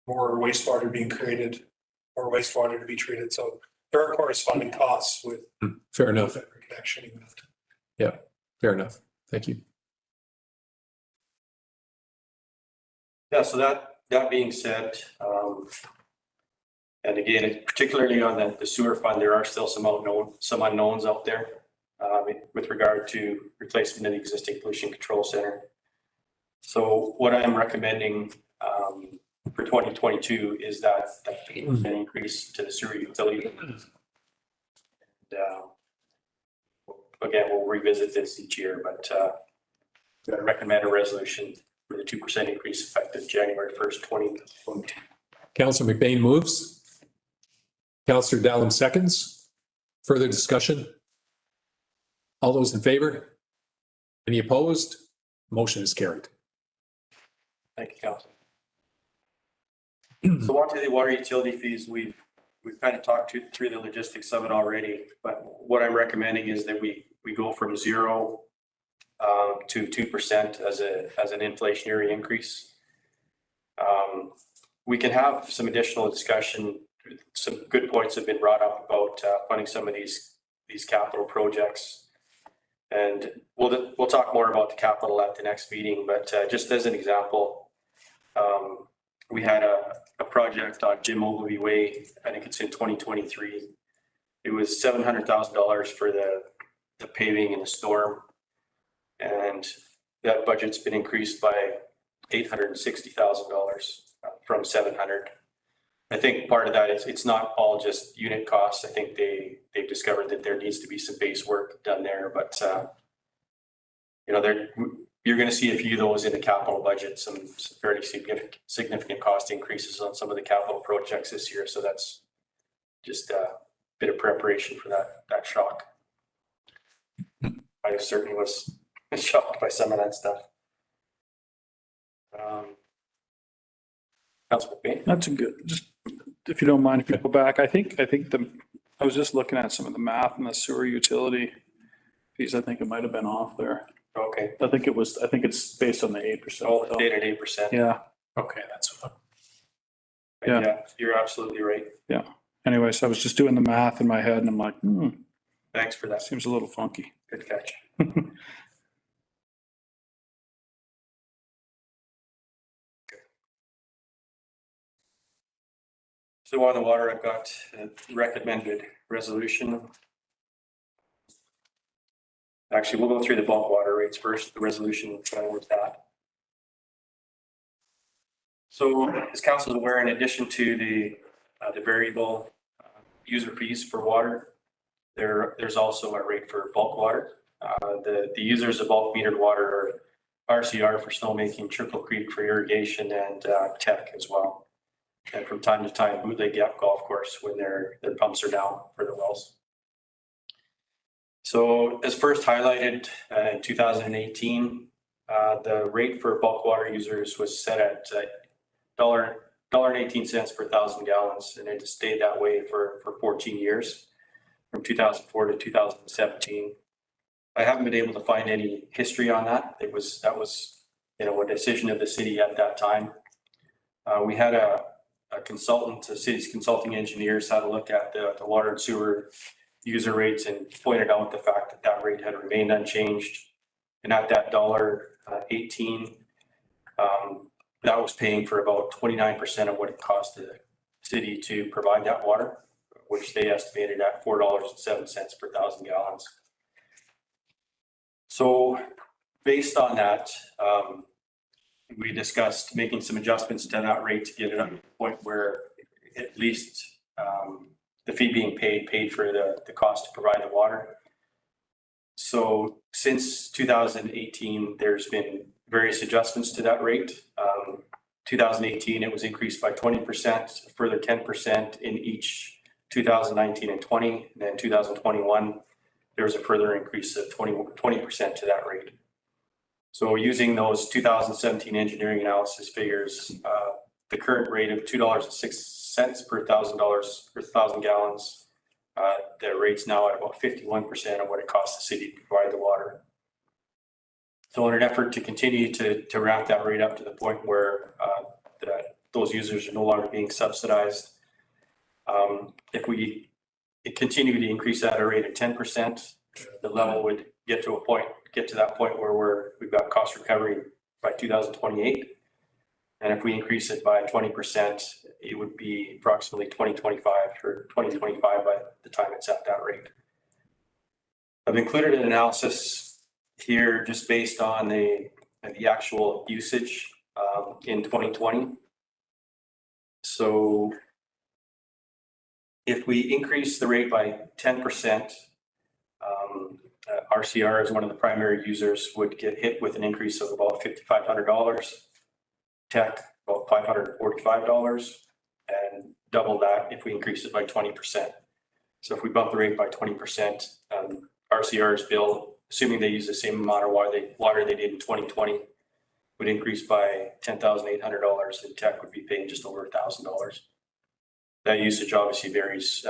more wastewater being created, more wastewater to be treated. So there are corresponding costs with Fair enough. every connection you have. Yeah, fair enough. Thank you. Yeah, so that being said, and again, particularly on the sewer fund, there are still some unknowns out there with regard to replacement of the existing pollution control center. So what I'm recommending for 2022 is that 8% increase to the sewer utility. And, again, we'll revisit this each year, but I recommend a resolution for the 2% increase effective January 1st, 2022. Councillor McBain moves. Councillor Dallum seconds. Further discussion? All those in favor? Any opposed? Motion is carried. Thank you, Council. So on to the water utility fees. We've kind of talked through the logistics of it already, but what I'm recommending is that we go from 0 to 2% as an inflationary increase. We can have some additional discussion. Some good points have been brought up about funding some of these capital projects, and we'll talk more about the capital at the next meeting. But just as an example, we had a project on Jim Ogilvie Way. I think it's in 2023. It was $700,000 for the paving in the storm, and that budget's been increased by $860,000 from $700,000. I think part of that is it's not all just unit costs. I think they've discovered that there needs to be some base work done there, but you're going to see a few of those in the capital budget, some fairly significant cost increases on some of the capital projects this year. So that's just a bit of preparation for that shock. I certainly was shocked by some of that stuff. That's a good, just if you don't mind, if you go back, I think I was just looking at some of the math and the sewer utility fees. I think it might have been off there. Okay. I think it's based on the 8%. Oh, it's dated 8%. Yeah. Okay, that's what. Yeah, you're absolutely right. Yeah. Anyways, I was just doing the math in my head and I'm like, Thanks for that. seems a little funky. Good catch. So on the water, I've got a recommended resolution. Actually, we'll go through the bulk water rates first, the resolution with that. So as council is aware, in addition to the variable user fees for water, there's also a rate for bulk water. The users of bulk metered water are RCR for snowmaking, Triple Creek for irrigation, and Tech as well. And from time to time, Bootleg Gap Golf Course when their pumps are down for the wells. So as first highlighted in 2018, the rate for bulk water users was set at $1.18 per 1,000 gallons, and it stayed that way for 14 years, from 2004 to 2017. I haven't been able to find any history on that. That was a decision of the city at that time. We had a consultant, the city's consulting engineers, had a look at the water and sewer user rates and pointed out the fact that rate had remained unchanged. And at that $1.18, that was paying for about 29% of what it cost the city to provide that water, which they estimated at $4.07 per 1,000 gallons. So based on that, we discussed making some adjustments to that rate to get it up to the point where at least the fee being paid for the cost to provide the water. So since 2018, there's been various adjustments to that rate. 2018, it was increased by 20%, a further 10% in each 2019 and 20, and then 2021, there was a further increase of 20% to that rate. So using those 2017 engineering analysis figures, the current rate of $2.06 per $1,000 gallons, the rate's now at about 51% of what it costs the city to provide the water. So in an effort to continue to ramp that rate up to the point where those users are no longer being subsidized, if we continue to increase that at a rate of 10%, the level would get to that point where we've got cost recovery by 2028. And if we increase it by 20%, it would be approximately 2025 by the time it's at that rate. I've included an analysis here just based on the actual usage in 2020. So if we increase the rate by 10%, RCR as one of the primary users would get hit with an increase of about $5,500, Tech about $545, and double that if we increase it by 20%. So if we bump the rate by 20%, RCR's bill, assuming they use the same amount of water they did in 2020, would increase by $10,800, and Tech would be paying just over $1,000. That usage obviously varies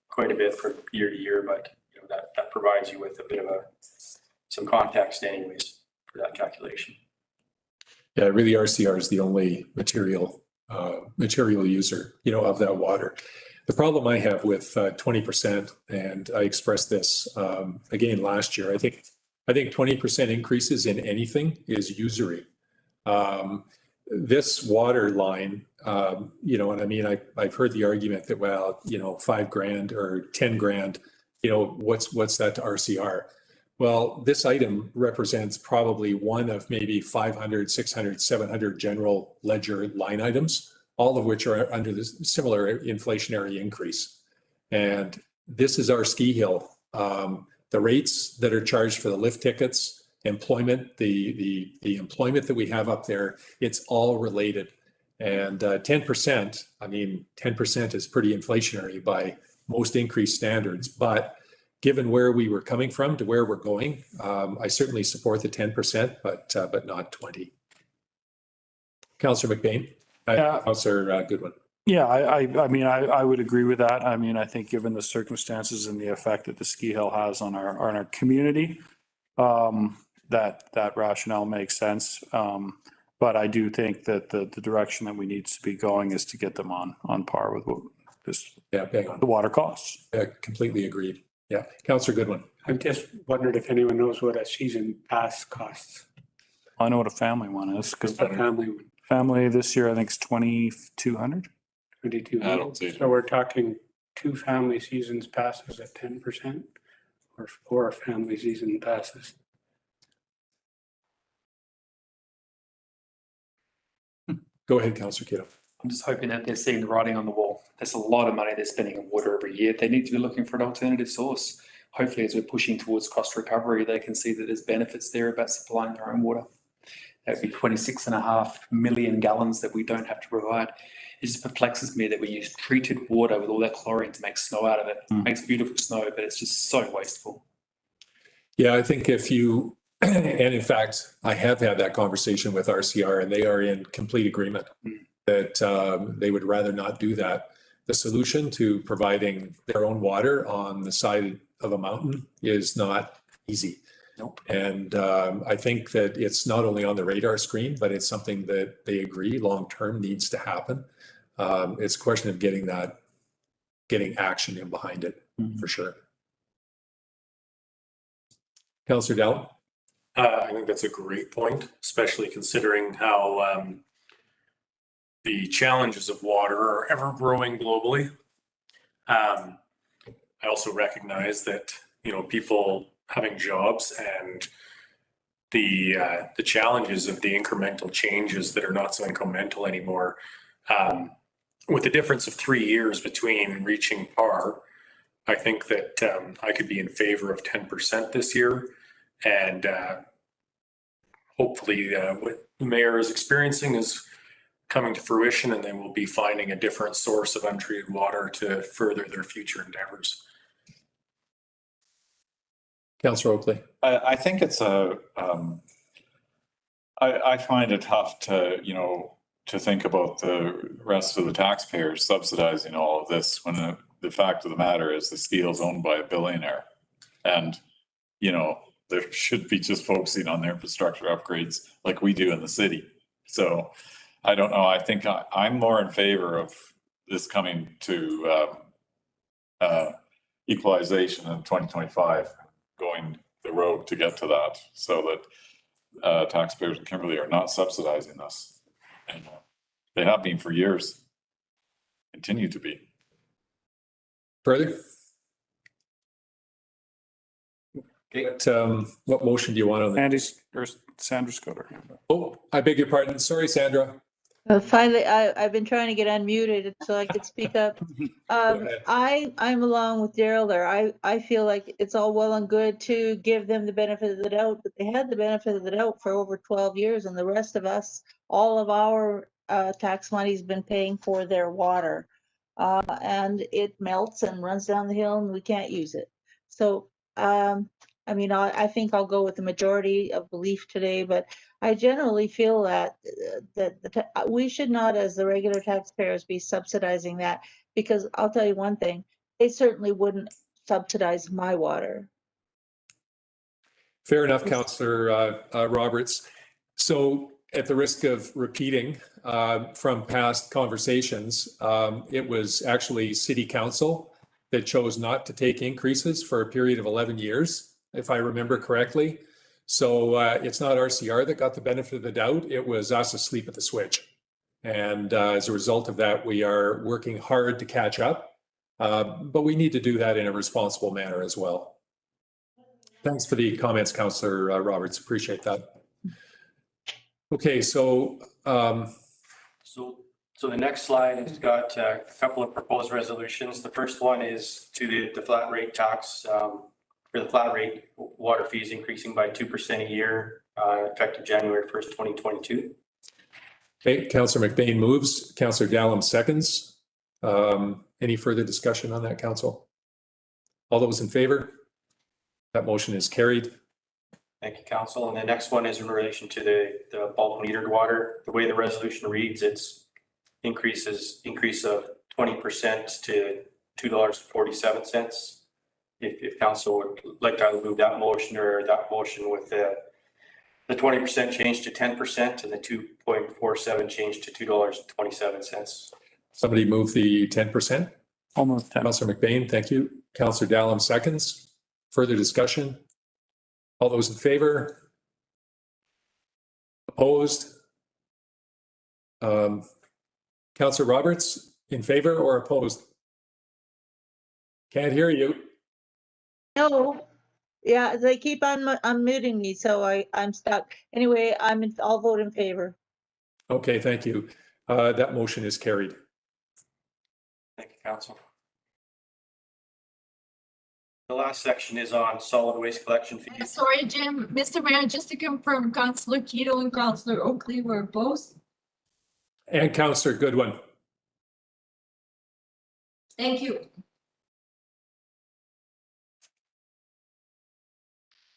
quite a bit from year to year, but that provides you with a bit of some context anyways for that calculation. Yeah, really RCR is the only material user, of that water. The problem I have with 20%, and I expressed this again last year, I think 20% increases in anything is usury. This water line, and I mean, I've heard the argument that, well, $5,000 or $10,000, what's that to RCR? Well, this item represents probably one of maybe 500, 600, 700 general ledger line items, all of which are under this similar inflationary increase. And this is our ski hill. The rates that are charged for the lift tickets, employment, the employment that we have up there, it's all related. And 10%, I mean, 10% is pretty inflationary by most increased standards. But given where we were coming from to where we're going, I certainly support the 10%, but not 20. Councillor McBain. Councillor Goodwin. Yeah, I mean, I would agree with that. I mean, I think given the circumstances and the effect that the ski hill has on our community, that rationale makes sense. But I do think that the direction that we need to be going is to get them on par with what the water costs. Yeah, completely agreed. Yeah, Councillor Goodwin. I've just wondered if anyone knows what a season pass costs. I know what a family one is because Family this year I think is 2,200. 2,200. I don't see it. So we're talking 2 family seasons passes at 10%, or 4 family season passes. Go ahead, Councillor Cato. I'm just hoping that they're seeing the writing on the wall. There's a lot of money they're spending on water every year. They need to be looking for an alternative source. Hopefully, as we're pushing towards cost recovery, they can see that there's benefits there about supplying their own water. That would be 26.5 million gallons that we don't have to provide. It just perplexes me that we use treated water with all that chlorine to make snow out of it. It makes beautiful snow, but it's just so wasteful. Yeah, I think if you, and in fact, I have had that conversation with RCR and they are in complete agreement that they would rather not do that. The solution to providing their own water on the side of a mountain is not easy. Nope. And I think that it's not only on the radar screen, but it's something that they agree long-term needs to happen. It's a question of getting action in behind it for sure. Councillor Dallin. I think that's a great point, especially considering how the challenges of water are ever growing globally. I also recognize that, people having jobs and the challenges of the incremental changes that are not so incremental anymore. With a difference of 3 years between reaching par, I think that I could be in favor of 10% this year. And hopefully what the mayor is experiencing is coming to fruition, and they will be finding a different source of untreated water to further their future endeavors. Councillor Oakley. I think it's I find it tough to, to think about the rest of the taxpayers subsidizing all of this when the fact of the matter is the steel is owned by a billionaire. And, there should be just focusing on their infrastructure upgrades like we do in the city. So I don't know. I think I'm more in favor of this coming to equalization in 2025, going the road to get to that so that taxpayers in Kimberley are not subsidizing this. And they have been for years, continue to be. Further? What motion do you want on that? Sandra's got her hand up. Oh, I beg your pardon. Sorry, Sandra. Finally, I've been trying to get unmuted so I could speak up. ahead. I'm along with Daryl there. I feel like it's all well and good to give them the benefit of the doubt, but they had the benefit of the doubt for over 12 years, and the rest of us, all of our tax money's been paying for their water. And it melts and runs down the hill and we can't use it. So, I think I'll go with the majority of belief today, but I generally feel that we should not, as the regular taxpayers, be subsidizing that, because I'll tell you one thing, they certainly wouldn't subsidize my water. Fair enough, Councillor Roberts. So at the risk of repeating from past conversations, it was actually City Council that chose not to take increases for a period of 11 years, if I remember correctly. So it's not RCR that got the benefit of the doubt. It was us asleep at the switch. And as a result of that, we are working hard to catch up. But we need to do that in a responsible manner as well. Thanks for the comments, Councillor Roberts. Appreciate that. Okay, so So the next slide has got a couple of proposed resolutions. The first one is to the flat rate tax, for the flat rate water fees increasing by 2% a year, effective January 1st, 2022. okay, Councillor McBain moves, Councillor Dallum seconds. Any further discussion on that, Council? All those in favor? That motion is carried. Thank you, Council. And the next one is in relation to the bulk metered water. The way the resolution reads, it's increase of 20% to $2.47. If Council would like to move that motion, or that motion with the 20% change to 10% and the 2.47 change to $2.27. Somebody move the 10%. Almost 10. Councillor McBain, thank you. Councillor Dallum seconds. Further discussion? All those in favor? Opposed? Councillor Roberts, in favor or opposed? Can't hear you. No, yeah, they keep on unmuting me, so I'm stuck. Anyway, I'll vote in favor. Okay, thank you. That motion is carried. Thank you, Council. The last section is on solid waste collection fees. Sorry, Jim. Mr. Mayor, just to confirm, Councillor Keto and Councillor Oakley were opposed. And Councillor Goodwin. Thank you.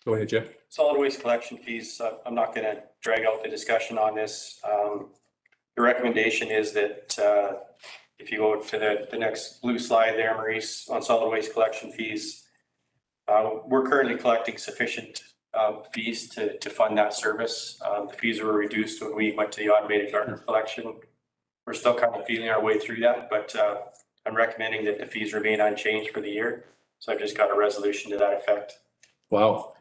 Go ahead, Jim. Solid waste collection fees, I'm not going to drag out the discussion on this. The recommendation is that if you go to the next blue slide there, Maurice, on solid waste collection fees, we're currently collecting sufficient fees to fund that service. The fees were reduced when we went to the automated garbage collection. We're still kind of feeling our way through that, but I'm recommending that the fees remain unchanged for the year. So I've just got a resolution to that effect. Wow.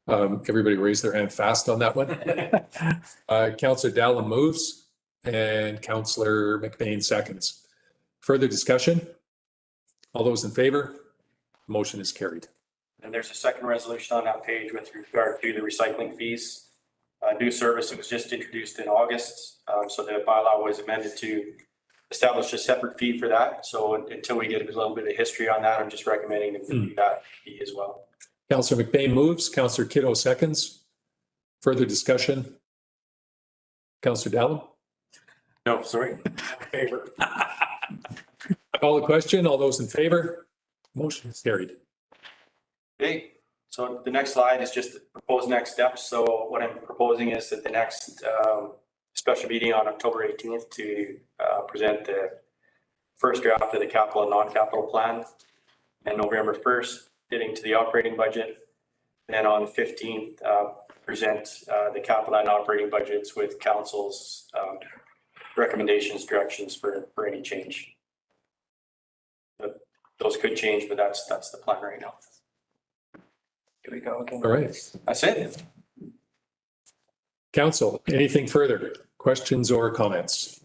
Everybody raised their hand fast on that one. Councillor Dallum moves and Councillor McBain seconds. Further discussion? All those in favor? Motion is carried. And there's a second resolution on that page with regard to the recycling fees. New service that was just introduced in August. So the bylaw was amended to establish a separate fee for that. So until we get a little bit of history on that, I'm just recommending that we do that fee as well. Councillor McBain moves, Councillor Kiddo seconds. Further discussion? Councillor Dallum? No, sorry. Favor. Call the question. All those in favor? Motion is carried. Okay, So the next slide is just the proposed next steps. So what I'm proposing is that the next special meeting on October 18th to present the first draft of the capital and non-capital plan, and November 1st getting to the operating budget. Then on the 15th, present the capital and operating budgets with council's recommendations, directions for any change. Those could change, but that's the plan right now. Here we go again. All right. That's it. Council, anything further? Questions or comments?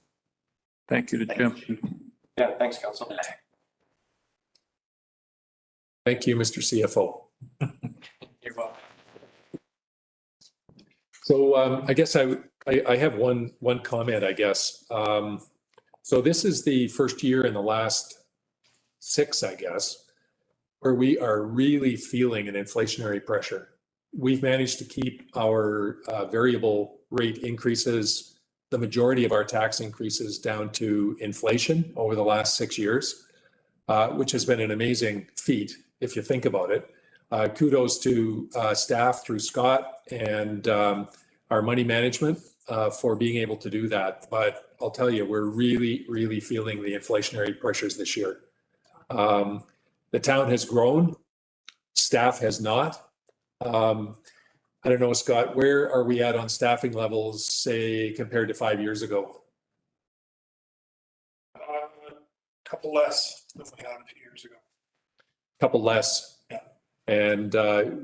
Thank you to Jim. Yeah, thanks, council. Thank you, Mr. CFO. You're welcome. So I guess I have one comment, I guess. So this is the first year in the last 6, I guess, where we are really feeling an inflationary pressure. We've managed to keep our variable rate increases, the majority of our tax increases down to inflation over the last 6 years, which has been an amazing feat if you think about it. Kudos to staff through Scott and our money management for being able to do that. But I'll tell you, we're really, really feeling the inflationary pressures this year. The town has grown, staff has not. I don't know, Scott, where are we at on staffing levels, say, compared to 5 years ago? Couple less than we had a few years ago. Couple less. Yeah. And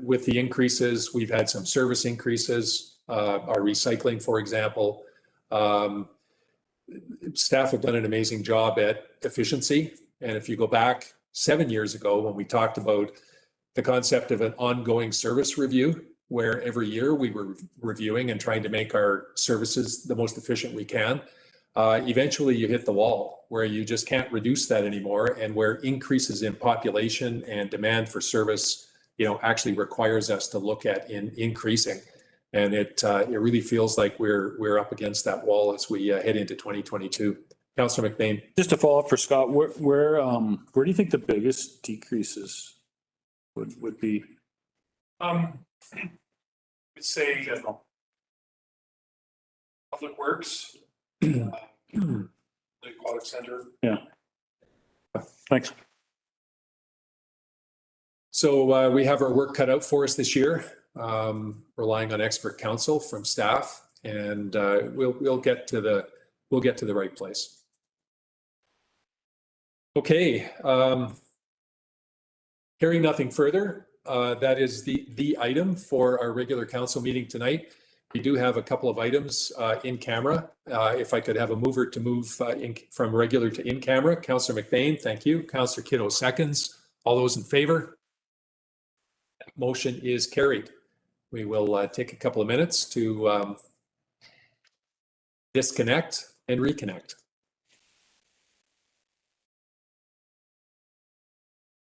with the increases, we've had some service increases, our recycling, for example. Staff have done an amazing job at efficiency. And if you go back 7 years ago, when we talked about the concept of an ongoing service review, where every year we were reviewing and trying to make our services the most efficient we can, eventually you hit the wall where you just can't reduce that anymore, and where increases in population and demand for service, actually requires us to look at increasing. And it really feels like we're up against that wall as we head into 2022. Councillor McBain. Just to follow up for Scott, where do you think the biggest decreases would be? I'd say Public Works, the Aquatic Center. Yeah. Thanks. So we have our work cut out for us this year, relying on expert counsel from staff, and we'll get to the right place. Okay. Hearing nothing further, that is the item for our regular council meeting tonight. We do have a couple of items in camera. If I could have a mover to move from regular to in camera. Councillor McBain, thank you. Councillor Kiddo seconds. All those in favor? Motion is carried. We will take a couple of minutes to disconnect and reconnect.